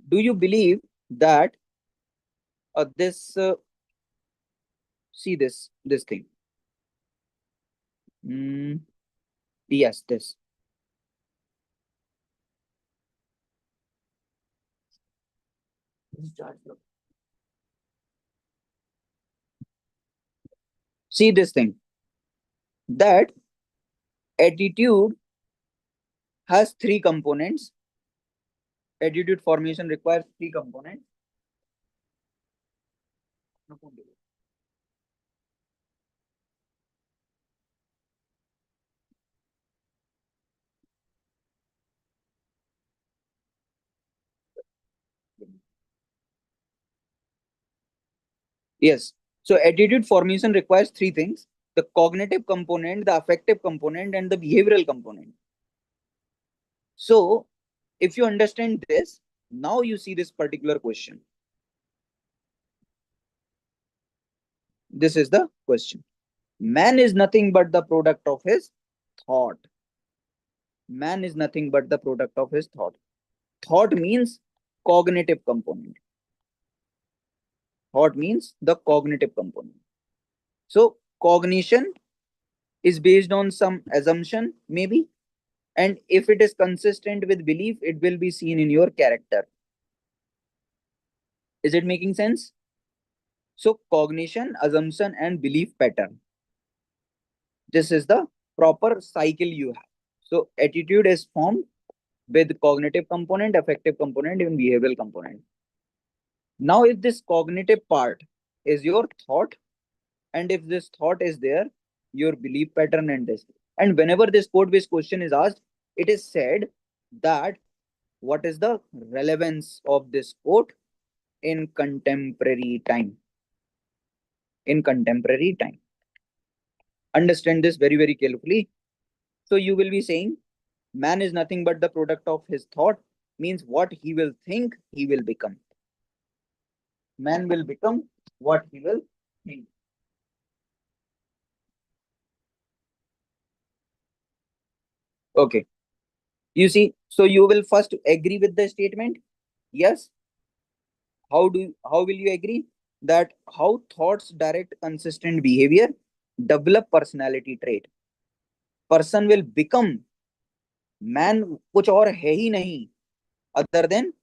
Do you believe that see this thing? Yes, this. See this thing, that attitude has 3 components. Attitude formation requires 3 components. Yes. So attitude formation requires 3 things: the cognitive component, the affective component, and the behavioral component. So if you understand this, now you see this particular question. This is the question. Man is nothing but the product of his thought. Man is nothing but the product of his thought. Thought means cognitive component. Thought means the cognitive component. So cognition is based on some assumption, maybe. And if it is consistent with belief, it will be seen in your character. Is it making sense? So cognition, assumption, and belief pattern. This is the proper cycle you have. So attitude is formed with cognitive component, affective component, and behavioral component. Now, if this cognitive part is your thought, and if this thought is there, your belief pattern and this. And whenever this code-based question is asked, it is said that what is the relevance of this quote in contemporary time? In contemporary time. Understand this very, very carefully. So you will be saying, man is nothing but the product of his thought, means what he will think, he will become. Man will become what he will think. Okay. You see, so you will first agree with the statement. Yes. How will you agree? That how thoughts direct consistent behavior, develop personality trait. Person will become, man कुछ और है ही नहीं, other than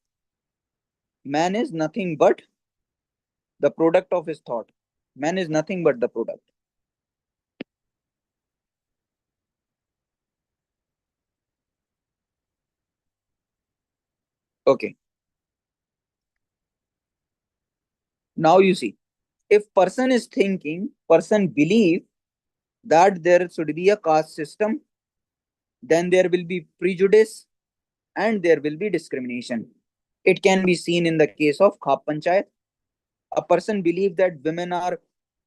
man is nothing but the product of his thought. Man is nothing but the product. Okay. Now you see, if person is thinking, person believe, that there should be a caste system, then there will be prejudice, and there will be discrimination. It can be seen in the case of Khap Panchayat. A person believes that women are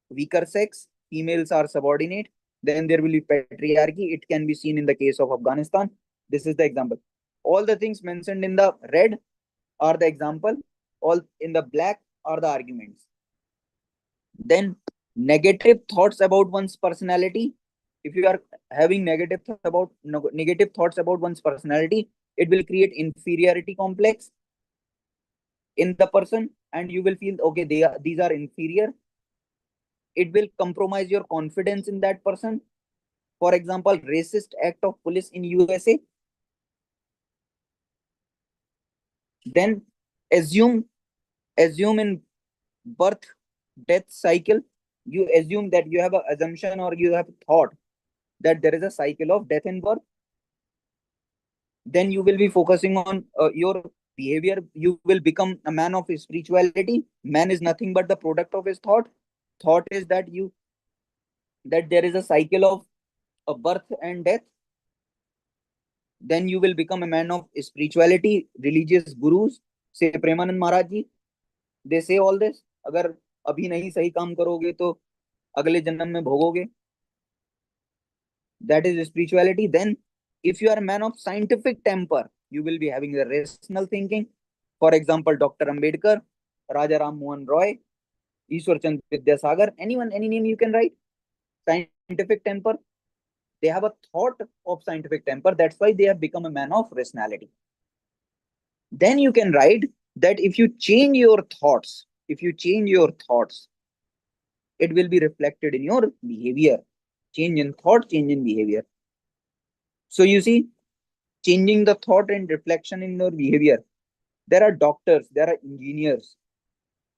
weaker sex, females are subordinate, then there will be patriarchy. It can be seen in the case of Afghanistan. This is the example. All the things mentioned in the red are the example, all in the black are the arguments. Then negative thoughts about one's personality. If you are having negative thoughts about one's personality, it will create inferiority complex in the person, and you will feel okay, these are inferior. It will compromise your confidence in that person. For example, racist act of police in USA. Then assume in birth death cycle, you assume that you have an assumption or you have thought that there is a cycle of death and birth. Then you will be focusing on your behavior. You will become a man of spirituality. Man is nothing but the product of his thought. Thought is that there is a cycle of birth and death. Then you will become a man of spirituality. Religious gurus say Premanand Maharaj ji, they say all this. अगर अभी नहीं सही काम करोगे तो अगले जन्म में भोगोगे. That is spirituality. Then if you are a man of scientific temper, you will be having the rational thinking. For example, Dr. Ambedkar, Raja Ram Mohan Roy, Ishwar Chand Vidyasagar, anyone, any name you can write. Scientific temper. They have a thought of scientific temper. That's why they have become a man of rationality. Then you can write that if you change your thoughts, it will be reflected in your behavior. Change in thought, change in behavior. So you see, changing the thought and reflection in your behavior. There are doctors, there are engineers,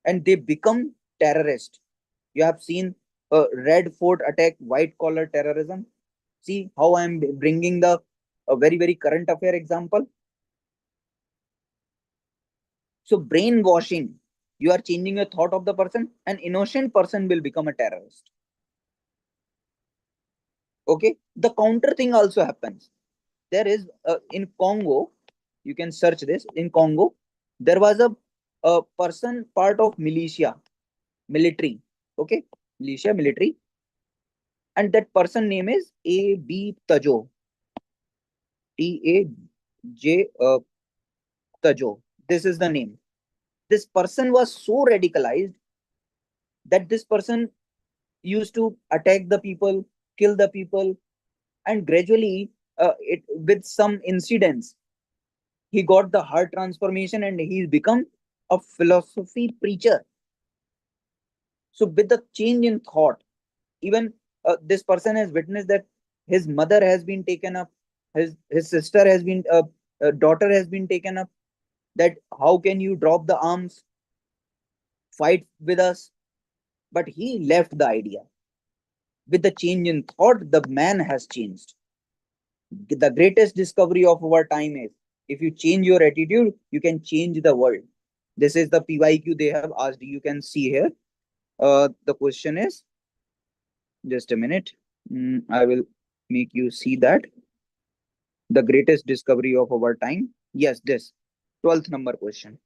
and they become terrorists. You have seen a Red Fort attack, white collar terrorism. See how I am bringing the a very, very current affair example. So brainwashing, you are changing a thought of the person. An innocent person will become a terrorist. Okay, the counter thing also happens. There is in Congo, you can search this. In Congo, there was a person part of militia, military. Okay, militia, military, and that person name is A.B. Tajo. T.A.J. Tajo. This is the name. This person was so radicalized that this person used to attack the people, kill the people, and gradually, it with some incidents, he got the heart transformation and he's become a philosophy preacher. So with the change in thought, even this person has witnessed that his mother has been taken up, his sister has been daughter has been taken up, that how can you drop the arms, fight with us? But he left the idea. With the change in thought, the man has changed. The greatest discovery of our time is, if you change your attitude, you can change the world. This is the PYQ they have asked. You can see here. The question is, just a minute. I will make you see that. The greatest discovery of our time. Yes, this 12th number question.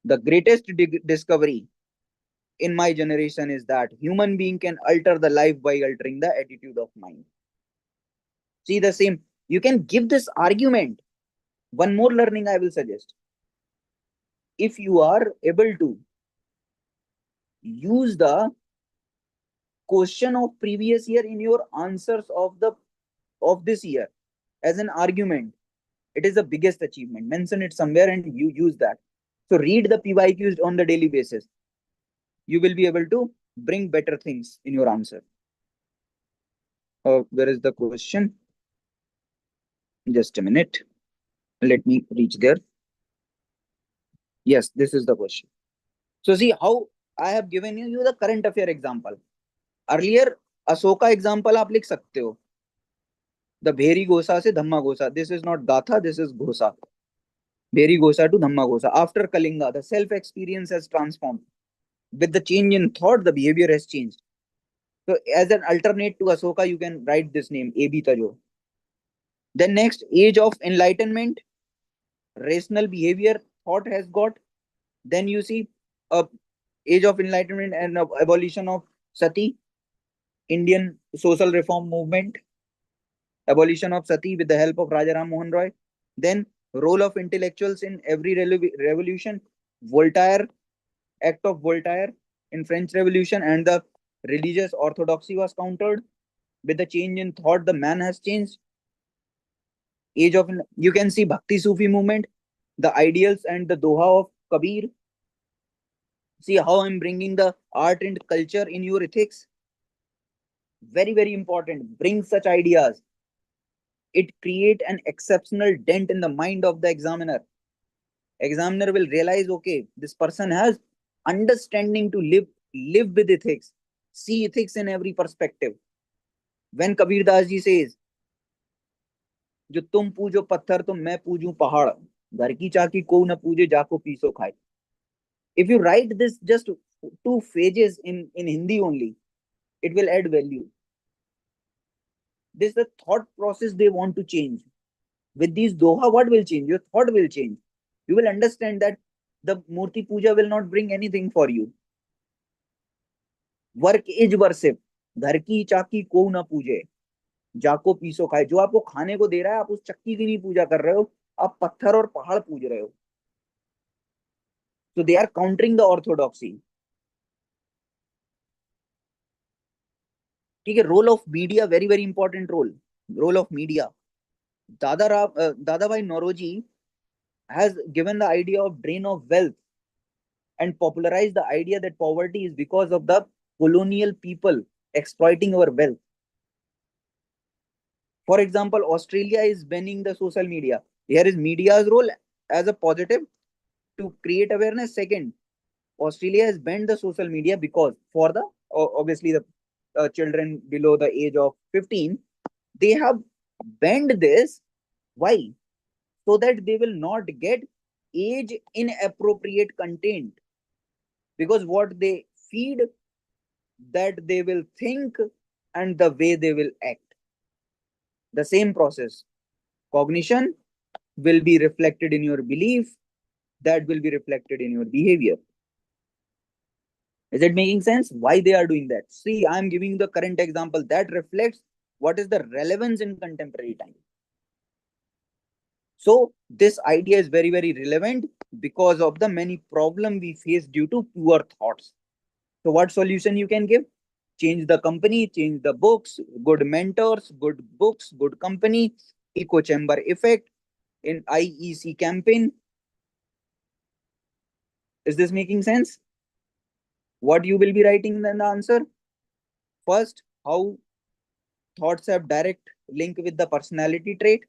The greatest discovery in my generation is that human being can alter the life by altering the attitude of mind. See the same. You can give this argument. One more learning I will suggest. If you are able to use the question of previous year in your answers of this year as an argument, it is the biggest achievement. Mention it somewhere and you use that. So read the PYQs on the daily basis. You will be able to bring better things in your answer. Where is the question? Just a minute. Let me reach there. Yes, this is the question. So see how I have given you the current affair example. Earlier, Asoka example आप लिख सकते हो. The Bheri Gosa से Dhamma Gosa. This is not Gatha, this is Gosa. Bheri Gosa to Dhamma Gosa. After Kalinga, the self-experience has transformed. With the change in thought, the behavior has changed. So as an alternate to Asoka, you can write this name, A.B. Tajo. Then next, age of enlightenment, rational behavior thought has got. Then you see uh, age of enlightenment and abolition of sati, Indian social reform movement, abolition of sati with the help of Raja Ram Mohan Roy. Then role of intellectuals in every revolution, Voltaire, act of Voltaire in French Revolution, and the religious orthodoxy was countered. With the change in thought, the man has changed. Age of, you can see Bhakti Sufi movement, the ideals and the Doha of Kabir. See how I'm bringing the art and culture in your ethics. Very, very important. Bring such ideas. It create an exceptional dent in the mind of the examiner. Examiner will realize, okay, this person has understanding to live with ethics, see ethics in every perspective. When Kabir Das ji says, जो तुम पूजो पत्थर तो मैं पूजूं पहाड़, घर की चाकी को न पूजे जाको पीसो खाए. If you write this just two phases in Hindi only, it will add value. This is the thought process they want to change. With these doha, what will change? Your thought will change. You will understand that the Murti Puja will not bring anything for you. Work is worship. घर की चाकी को ना पूजे जाको पीसो खाए. जो आपको खाने को दे रहा है, आप उस चक्की की नहीं पूजा कर रहे हो, आप पत्थर और पहाड़ पूज रहे हो. So they are countering the orthodoxy. ठीक है. Role of media, very very important role of media. Dadabhai Naoroji has given the idea of drain of wealth and popularized the idea that poverty is because of the colonial people exploiting our wealth. For example, Australia is banning the social media. Here is media's role as a positive to create awareness. Second, Australia has banned the social media because for the obviously the children below the age of 15, they have banned this. Why? So that they will not get age inappropriate content, because what they feed, that they will think, and the way they will act. The same process. Cognition will be reflected in your belief, that will be reflected in your behavior. Is it making sense? Why they are doing that? See, I'm giving the current example that reflects what is the relevance in contemporary time. So this idea is very, very relevant because of the many problems we face due to poor thoughts. So what solution you can give? Change the company, change the books, good mentors, good books, good company, echo chamber effect in IEC campaign. Is this making sense? What you will be writing in the answer? First, how thoughts have direct link with the personality trait,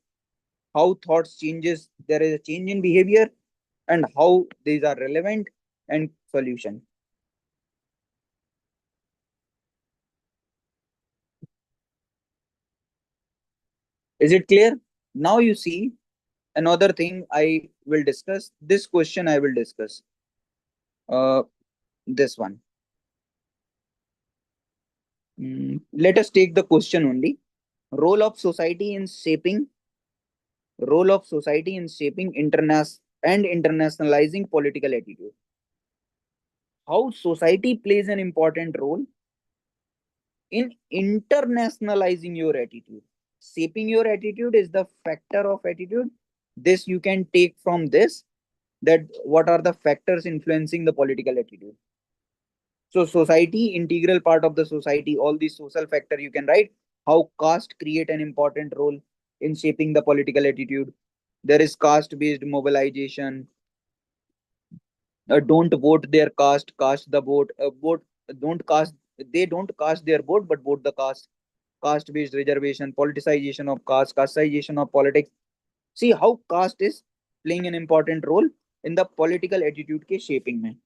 how thoughts changes, there is a change in behavior, and how these are relevant, and solution. Is it clear? Now you see another thing I will discuss. This question I will discuss. This one. Let us take the question only. Role of society in shaping and internationalizing political attitude. How society plays an important role in internationalizing your attitude. Shaping your attitude is the factor of attitude. This you can take from this, that what are the factors influencing the political attitude. So society, integral part of the society, all these social factor you can write. How caste create an important role in shaping the political attitude. There is caste based mobilization. Don't vote their caste, cast the vote. Vote, don't cast, they don't cast their vote, but vote the caste. Caste based reservation, politicization of caste, casteization of politics. See how caste is playing an important role in the political attitude ke shaping mein.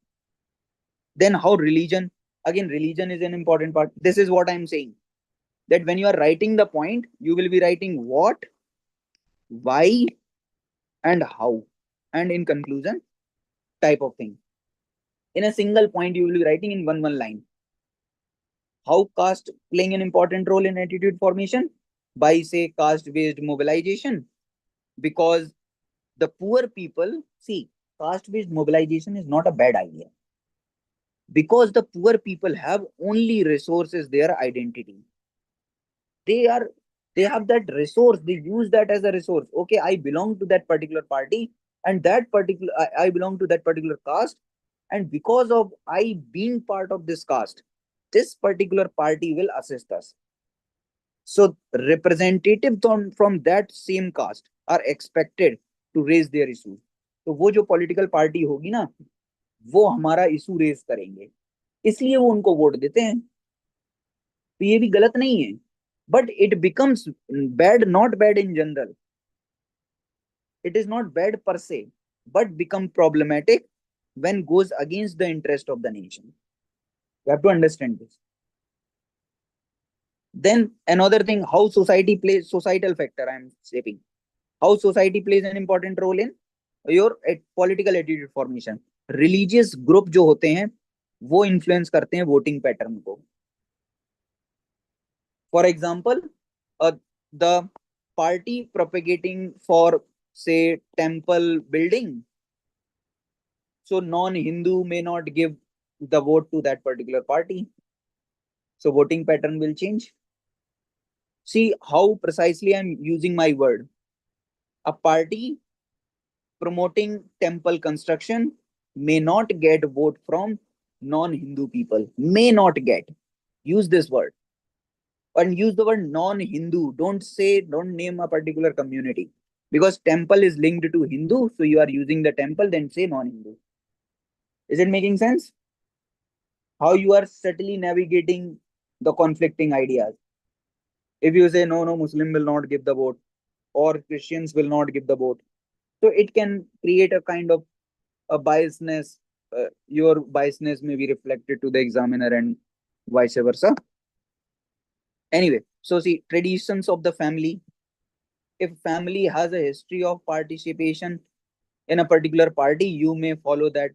Then how religion, again religion is an important part. This is what I'm saying, that when you are writing the point, you will be writing what, why, and how, and in conclusion type of thing. In a single point you will be writing in one line. how caste playing an important role in attitude formation? By say caste based mobilization, because the poor people, see, caste based mobilization is not a bad idea, because the poor people have only resources, their identity. They are, they have that resource, they use that as a resource. Okay, I belong to that particular party, and that particular I belong to that particular caste, and because of I being part of this caste, this particular party will assist us. So representatives from that same caste are expected to raise their issues. तो वो जो political party होगी ना, वो हमारा issue raise करेंगे, इसलिए वो उनको वोट देते हैं। तो ये भी गलत नहीं है, but it becomes bad, not bad in general, it is not bad per se, but become problematic when goes against the interest of the nation. You have to understand this. Then another thing, how society plays, societal factor I am shaping, how society plays an important role in your political attitude formation. Religious group जो होते हैं वो influence करते हैं voting pattern को. For example, the party propagating for say temple building, so non-Hindu may not give the vote to that particular party, so voting pattern will change. See how precisely I'm using my word. A party promoting temple construction may not get vote from non-Hindu people, may not get, use this word, and use the word non-Hindu, don't say, don't name a particular community, because temple is linked to Hindu, so you are using the temple, then say non-Hindu. Is it making sense? How you are subtly navigating the conflicting ideas. If you say no, Muslim will not give the vote, or Christians will not give the vote, so it can create a kind of a biasness. Your biasness may be reflected to the examiner and vice versa. Anyway, so see, traditions of the family. If family has a history of participation in a particular party, you may follow that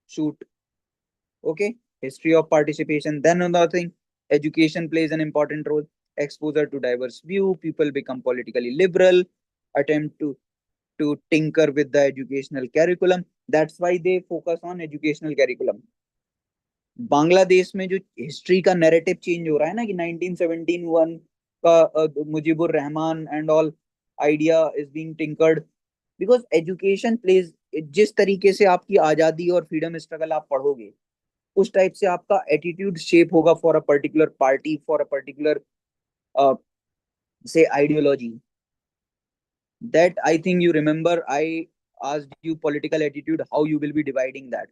suit. Okay, history of participation. Then another thing, education plays an important role. Exposure to diverse view, people become politically liberal, attempt to tinker with the educational curriculum. That's why they focus on educational curriculum. Bangladesh में जो history का narrative change हो रहा है ना कि 1971 का Mujibur Rahman and all idea is being tinkered, because education plays, जिस तरीके से आपकी आजादी और फ्रीडम स्ट्रगल आप पढ़ोगे, उस टाइप से आपका एटीट्यूड शेप होगा for a particular party, for a particular say ideology. That I think you remember I asked you political attitude, how you will be dividing that: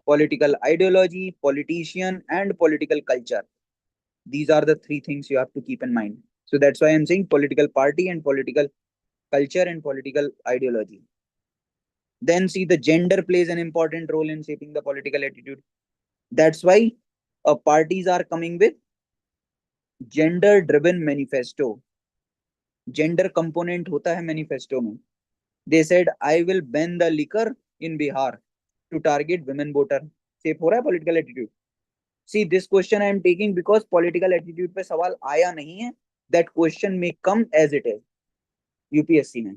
political ideology, politician, and political culture. These are the three things you have to keep in mind. So that's why I'm saying political party and political culture and political ideology. Then see, the gender plays an important role in shaping the political attitude. That's why parties are coming with gender driven manifesto. Gender component hota hai manifesto mein. They said I will ban the liquor in Bihar to target women voter. Shape ho raha hai political attitude. See, this question I am taking because political attitude पे सवाल आया नहीं है. That question may come as it is. UPSC में.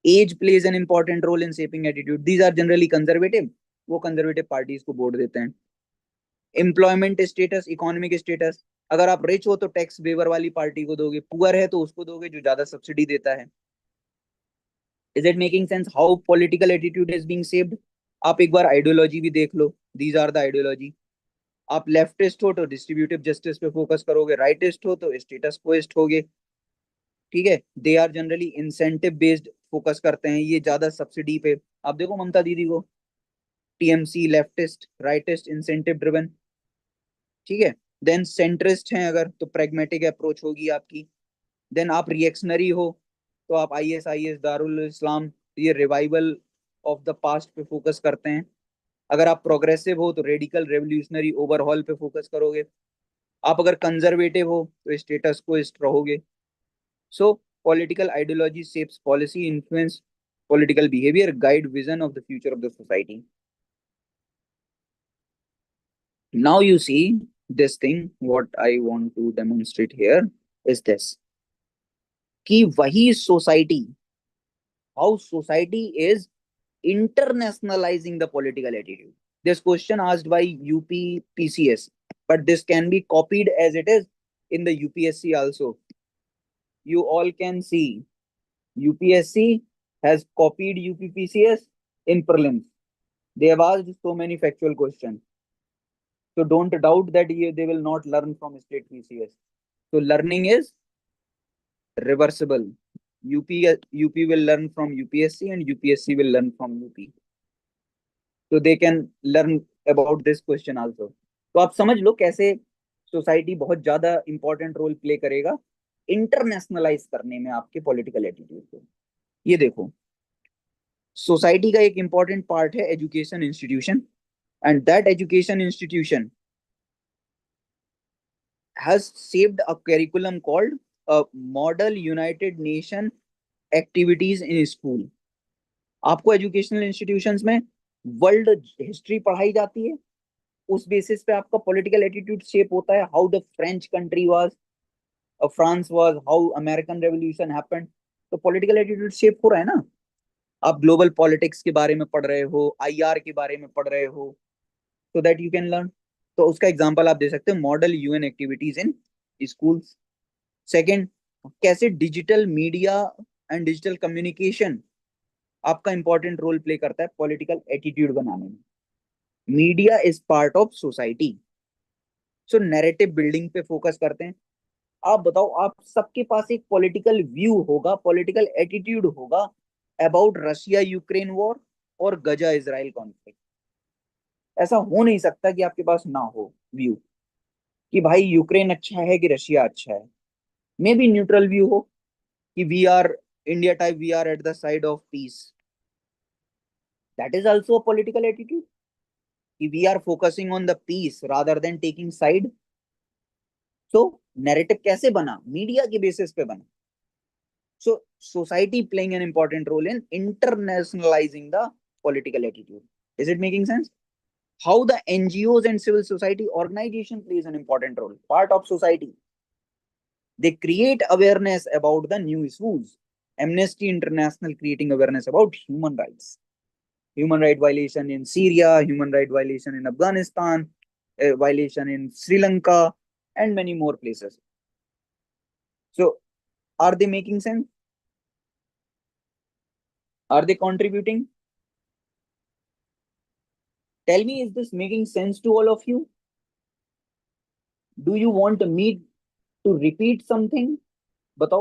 Age plays an important role in shaping attitude. These are generally conservative. वो conservative parties को vote देते हैं. Employment status, economic status. अगर आप रिच हो तो टैक्स वेवर वाली पार्टी को दोगे, पुअर है तो उसको दोगे जो ज्यादा सब्सिडी देता है. Is it making sense how political attitude is being shaped? आप एक बार आइडियोलॉजी भी देख लो. These are the ideology. आप लेफ्टिस्ट हो तो डिस्ट्रीब्यूटिव जस्टिस पे फोकस करोगे, राइटिस्ट हो तो स्टेटस कोइस्ट होगे. ठीक है, they are generally incentive based focus करते हैं, ये ज्यादा सब्सिडी पे. आप देखो ममता दीदी को, TMC leftist, rightist, incentive driven. ठीक है. देन सेंट्रिस्ट हैं अगर तो प्रेगमेटिक अप्रोच होगी आपकी. देन आप रिएक्शनरी हो तो आप आईएस दारुल इस्लाम, ये रिवाइवल ऑफ द पास्ट पे फोकस करते हैं. अगर आप प्रोग्रेसिव हो तो रेडिकल रेवोल्यूशनरी ओवरहॉल पे फोकस करोगे. आप अगर कंजर्वेटिव हो तो स्टेटस को रहोगे. सो political ideology shapes policy, influence political behaviour, guide vision of the future of the society. Now you see this thing, what I want to demonstrate here is this, कि वही society, how society is internationalizing the political attitude. This question asked by UPPCS, but this can be copied as it is in the UPSC also. You all can see UPSC has copied UPPCS in prelims. They have asked so many factual questions. So don't doubt that they will not learn from state PCS. So learning is reversible. UP will learn from UPSC and UPSC will learn from UP. So they can learn about this question also. तो आप समझ लो कैसे society बहुत ज्यादा important role play करेगा internationalise करने में आपके पॉलिटिकल एटीट्यूड को. ये देखो, सोसाइटी का एक इंपॉर्टेंट पार्ट है education institution, and that education institution has shaped a curriculum called Model United Nation Activities in School. आपको एजुकेशनल इंस्टीट्यूशंस में वर्ल्ड हिस्ट्री पढ़ाई जाती है, उस बेसिस पे आपका पॉलिटिकल एटीट्यूड शेप होता है. How the French country was, France was, how American revolution happened. तो पॉलिटिकल एटीट्यूड शेप हो रहा है ना. आप ग्लोबल पॉलिटिक्स के बारे में पढ़ रहे हो, आईआर के बारे में पढ़ रहे हो, so that you can learn. तो उसका एग्जांपल आप दे सकते हो model UN activities in schools. Second, कैसे digital media and digital communication आपका इंपॉर्टेंट रोल प्ले करता है पॉलिटिकल एटीट्यूड बनाने में. Media is part of society. So narrative building पे फोकस करते हैं. आप बताओ, आप सबके पास एक पॉलिटिकल व्यू होगा, पॉलिटिकल एटीट्यूड होगा अबाउट रशिया यूक्रेन वॉर और गजा इजराइल कॉन्फ्लिक्ट. ऐसा हो नहीं सकता कि आपके पास ना हो व्यू कि भाई यूक्रेन अच्छा है कि रशिया अच्छा है. मे बी न्यूट्रल व्यू हो कि we are India type, we are at the side of peace. That is also a political attitude कि we are focusing on the peace rather than taking side. So narrative कैसे बना? Media के basis पे बना. So society playing an important role in internationalising the political attitude. Is it making sense? How the NGOs and civil society organization plays an important role, part of society. They create awareness about the new issues. Amnesty International creating awareness about human rights, human right violation in Syria, human right violation in Afghanistan, violation in Sri Lanka, and many more places. So, are they making sense? Are they contributing? Tell me, is this making sense to all of you? Do you want me to repeat something? Batao.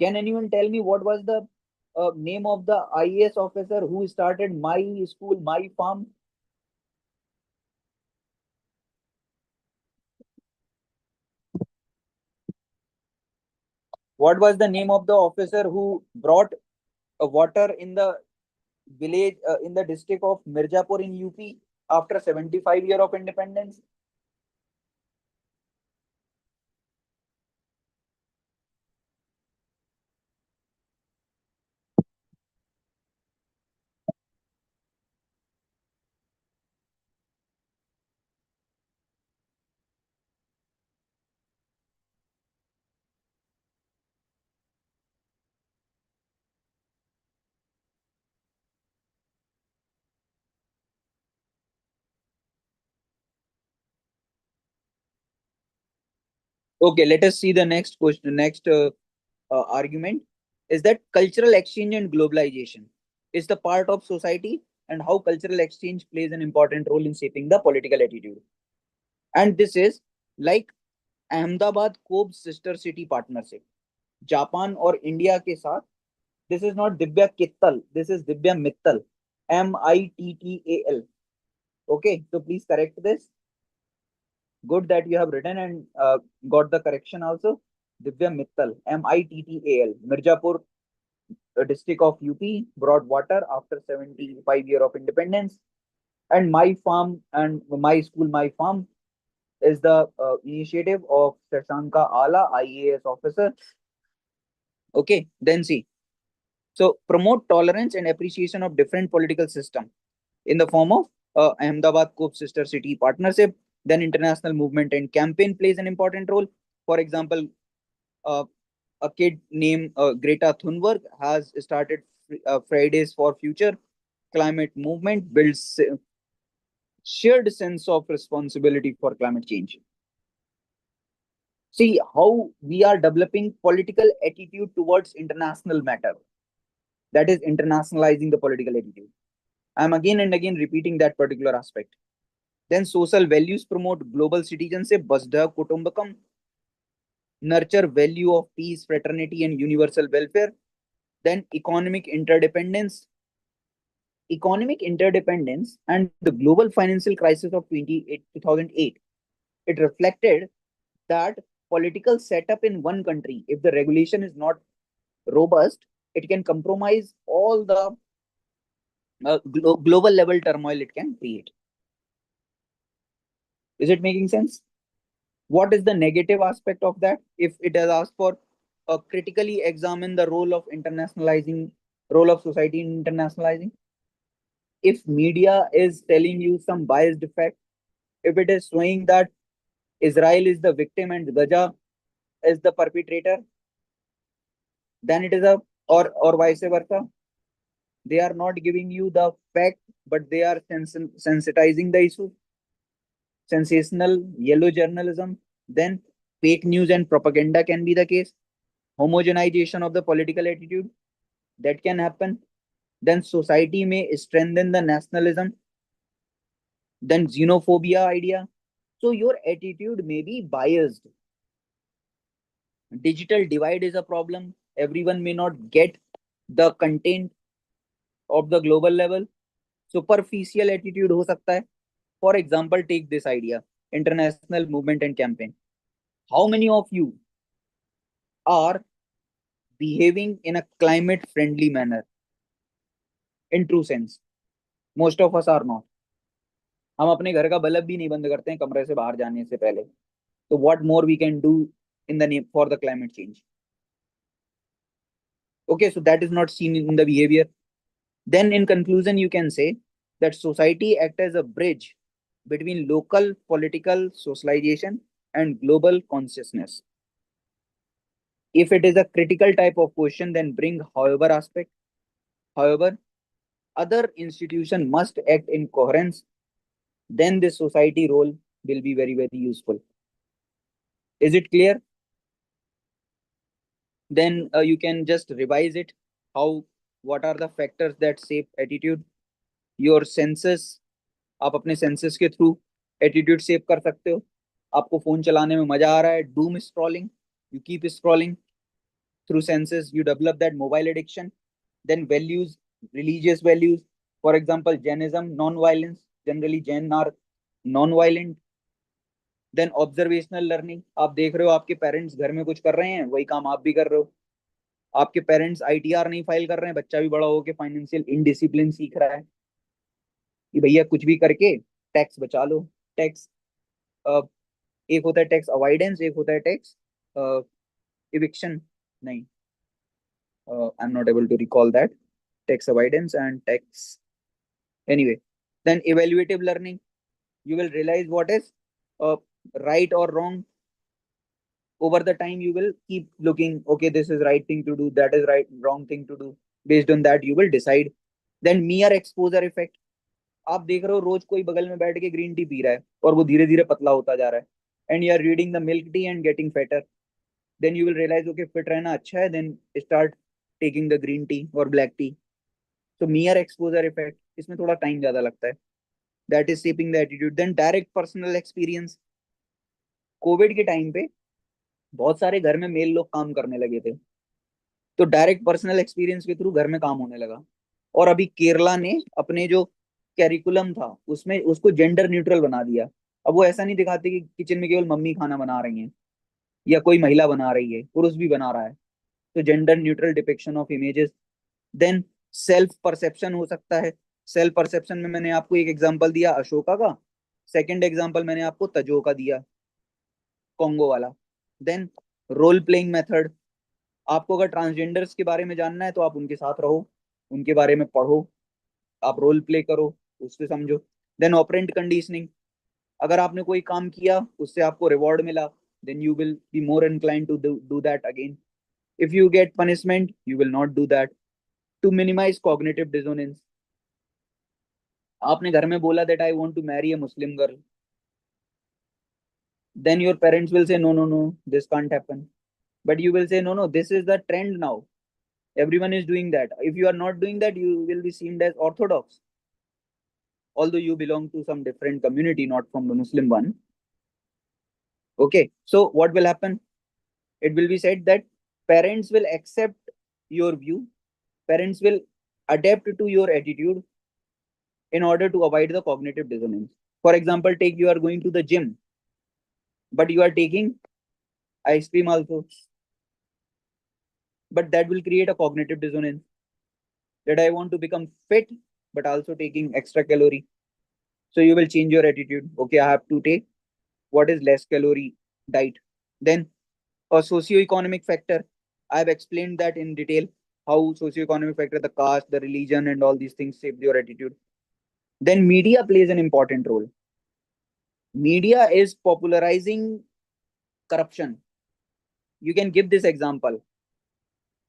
Can anyone tell me what was the name of the IAS officer who started My School, My Farm? What was the name of the officer who brought water in the village, in the district of Mirzapur in UP after 75 years of independence? Okay, let us see the next question. Next argument is that cultural exchange and globalization is the part of society, and how cultural exchange plays an important role in shaping the political attitude. And this is like Ahmedabad Kobe sister city partnership, Japan और India के साथ. This is not Divya Kittal, this is Divya Mittal, MITTAL. Okay, so please correct this. Good that you have written and got the correction also. Divya Mittal, MITTAL, Mirzapur district of UP brought water after 75 years of independence. And My Farm and My School, My Farm is the initiative of Shashanka Ala, IAS officer. Okay, then see. So promote tolerance and appreciation of different political system in the form of Ahmedabad Cope Sister City Partnership. Then international movement and campaign plays an important role. For example, uh, a kid named Greta Thunberg has started Fridays for Future climate movement, builds shared sense of responsibility for climate change. See how we are developing political attitude towards international matter. That is internationalizing the political attitude. I'm again and again repeating that particular aspect. Then social values promote global citizenship, Vasudha Kutumbakam, nurture value of peace, fraternity, and universal welfare. Then economic interdependence and the global financial crisis of 2008. It reflected that political setup in one country, if the regulation is not robust, it can compromise all the global level turmoil it can create. Is it making sense? What is the negative aspect of that? If it has asked for critically examine the role of society in internationalizing. If media is telling you some biased fact, if it is showing that Israel is the victim and Gaza is the perpetrator, then it is a or vice versa. They are not giving you the fact, but they are sensitizing the issue. Sensational yellow journalism, then fake news and propaganda can be the case. Homogenization of the political attitude that can happen. Then society may strengthen the nationalism, then xenophobia idea. So your attitude may be biased. Digital divide is a problem. Everyone may not get the content of the global level. Superficial attitude हो सकता है. For example, take this idea, international movement and campaign. How many of you are behaving in a climate friendly manner in true sense? Most of us are not. हम अपने घर का bulb भी नहीं बंद करते हैं कमरे से बाहर जाने से पहले. So what more we can do in the name for the climate change? Okay, so that is not seen in the behavior. Then in conclusion, you can say that society act as a bridge between local political socialization and global consciousness. If it is a critical type of question, then bring however aspect. However, other institution must act in coherence. Then this society role will be very, very useful. Is it clear? Then you can just revise it. What are the factors that shape attitude? Your senses. आप अपने senses के through attitude save कर सकते हो. आपको phone चलाने में मजा आ रहा है, doom scrolling, you keep scrolling. Through senses you develop that mobile addiction. Then values, religious values, for example Jainism, non-violence, generally Jain are non-violent. Then observational learning, आप देख रहे हो आपके पेरेंट्स घर में कुछ कर रहे हैं, वही काम आप भी कर रहे हो. आपके पेरेंट्स आईटीआर नहीं फाइल कर रहे हैं, बच्चा भी बड़ा होकर फाइनेंशियल इनडिसिप्लिन सीख रहा है कि भैया कुछ भी करके टैक्स बचा लो. टैक्स एक होता है टैक्स अवॉइडेंस, एक होता है टैक्स इविक्शन. नहीं, I am not able to recall that. Tax avoidance and tax. Anyway, then evaluative learning. You will realize what is uh, right or wrong. Over the time, you will keep looking. Okay, this is right thing to do. That is wrong thing to do. Based on that, you will decide. Then mere exposure effect. आप देख रहे हो रोज कोई बगल में बैठ के green tea P रहा है और वो धीरे धीरे पतला होता जा रहा है. And you are reading the milk tea and getting fatter. Then you will realise okay fit रहना अच्छा है. Then start taking the green tea और ब्लैक टी. तो मियर एक्सपोजर इफेक्ट, इसमें थोड़ा टाइम ज्यादा लगता है. That is shaping the attitude. Then direct personal experience. Covid के टाइम पे बहुत सारे घर में मेल लोग काम करने लगे थे, तो डायरेक्ट पर्सनल एक्सपीरियंस के थ्रू घर में काम होने लगा. और अभी केरला ने अपने जो कैरिकुलम था उसमें उसको जेंडर न्यूट्रल बना दिया. अब वो ऐसा नहीं दिखाते कि किचन में केवल मम्मी खाना बना रही हैं या कोई महिला बना रही है, पुरुष भी बना रहा है. तो gender neutral depiction of images. Then self perception हो सकता है. सेल्फ परसेप्शन में मैंने आपको एक एग्जांपल दिया अशोका का, सेकंड एग्जांपल मैंने आपको तजो का दिया, कॉन्गो वाला. Then role playing method. आपको अगर ट्रांसजेंडर्स के बारे में जानना है तो आप उनके साथ रहो, उनके बारे में पढ़ो, आप रोल प्ले करो, उससे समझो। देन ऑपरेंट कंडीशनिंग, अगर आपने कोई काम किया उससे आपको रिवॉर्ड मिला, then you will be more inclined to do that again. If you get punishment, you will not do that. To minimize cognitive dissonance, आपने घर में बोला that I want to marry a Muslim girl, then your parents will say no, no, no, this can't happen. But you will say no, no, this is the trend now. Everyone is doing that. If you are not doing that, you will be seen as orthodox, although you belong to some different community, not from the Muslim one. Okay, so what will happen? It will be said that parents will accept your view, parents will adapt to your attitude in order to avoid the cognitive dissonance. For example, take you are going to the gym, but you are taking ice cream also, but that will create a cognitive dissonance, that I want to become fit, but also taking extra calorie. So you will change your attitude. Okay, I have to take what is less calorie diet. Then a socio-economic factor. I've explained that in detail, how socio-economic factor, the caste, the religion, and all these things shape your attitude. Then media plays an important role. Media is popularizing corruption. You can give this example.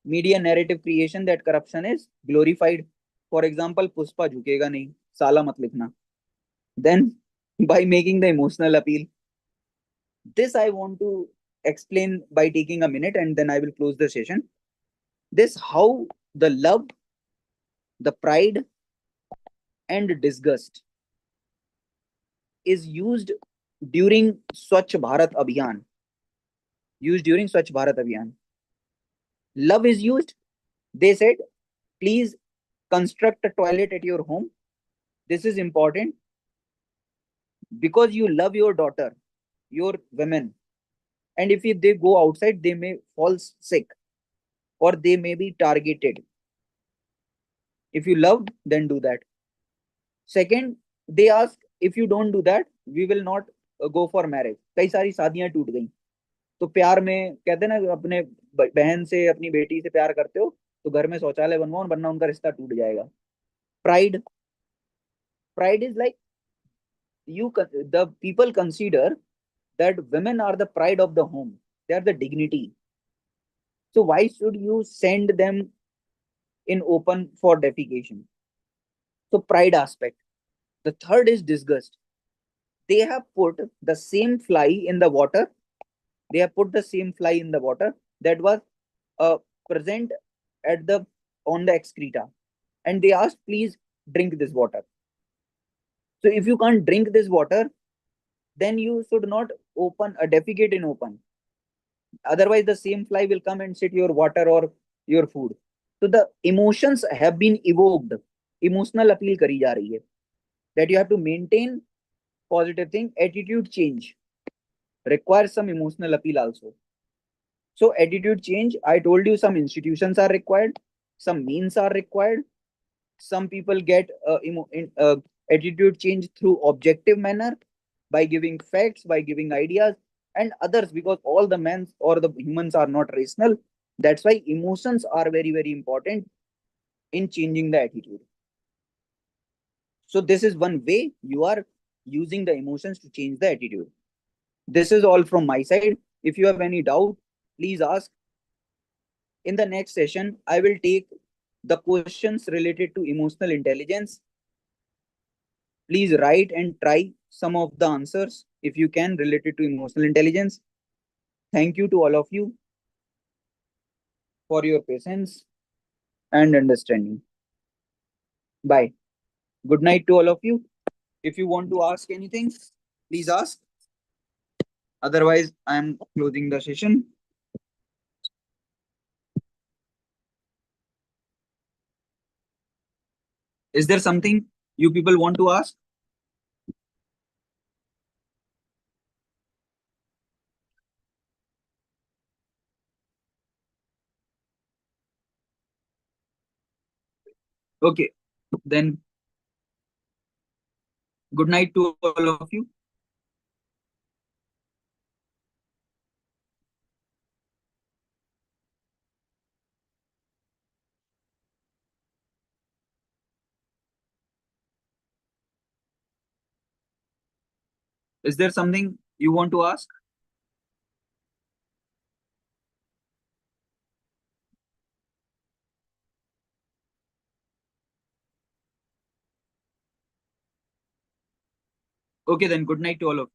Media narrative creation that corruption is glorified. For example, Puspa झुकेगा नहीं, साला मत लिखना. Then by making the emotional appeal. This I want to explain by taking a minute and then I will close the session. This how the love, the pride, and disgust is used during Swachh Bharat Abhiyan. Used during Swachh Bharat Abhiyan. Love is used. They said, please construct a toilet at your home. This is important because you love your daughter, your women. And if they go outside, they may fall sick or they may be targeted. If you love, then do that. Second, they ask, if you don't do that, we will not go for marriage. कई सारी शादियां टूट गई. तो प्यार में कहते हैं ना, अपने बहन से अपनी बेटी से प्यार करते हो तो घर में शौचालय बनवाओ, वरना उनका रिश्ता टूट जाएगा. Pride. Pride is like the people consider that women are the pride of the home. They are the dignity. So why should you send them in open for defecation? So pride aspect. The third is disgust. They have put the same fly in the water. They have put the same fly in the water that was uh, present at the on the excreta, and they asked, please drink this water. So if you can't drink this water, then you should not open a defecate in open. Otherwise, the same fly will come and sit your water or your food. So the emotions have been evoked. Emotional appeal kari ja rahi hai, that you have to maintain positive thing. Attitude change requires some emotional appeal also. So attitude change, I told you some institutions are required, some means are required. Some people get attitude change through objective manner, by giving facts, by giving ideas, and others because all the men or the humans are not rational. That's why emotions are very, very important in changing the attitude. So this is one way you are using the emotions to change the attitude. This is all from my side. If you have any doubt, please ask. In the next session, I will take the questions related to emotional intelligence. Please write and try some of the answers if you can related to emotional intelligence. Thank you to all of you for your patience and understanding. Bye. Good night to all of you. If you want to ask anything, please ask. Otherwise, I am closing the session. Is there something you people want to ask? Okay, then good night to all of you. Is there something you want to ask? Okay, then good night to all of you.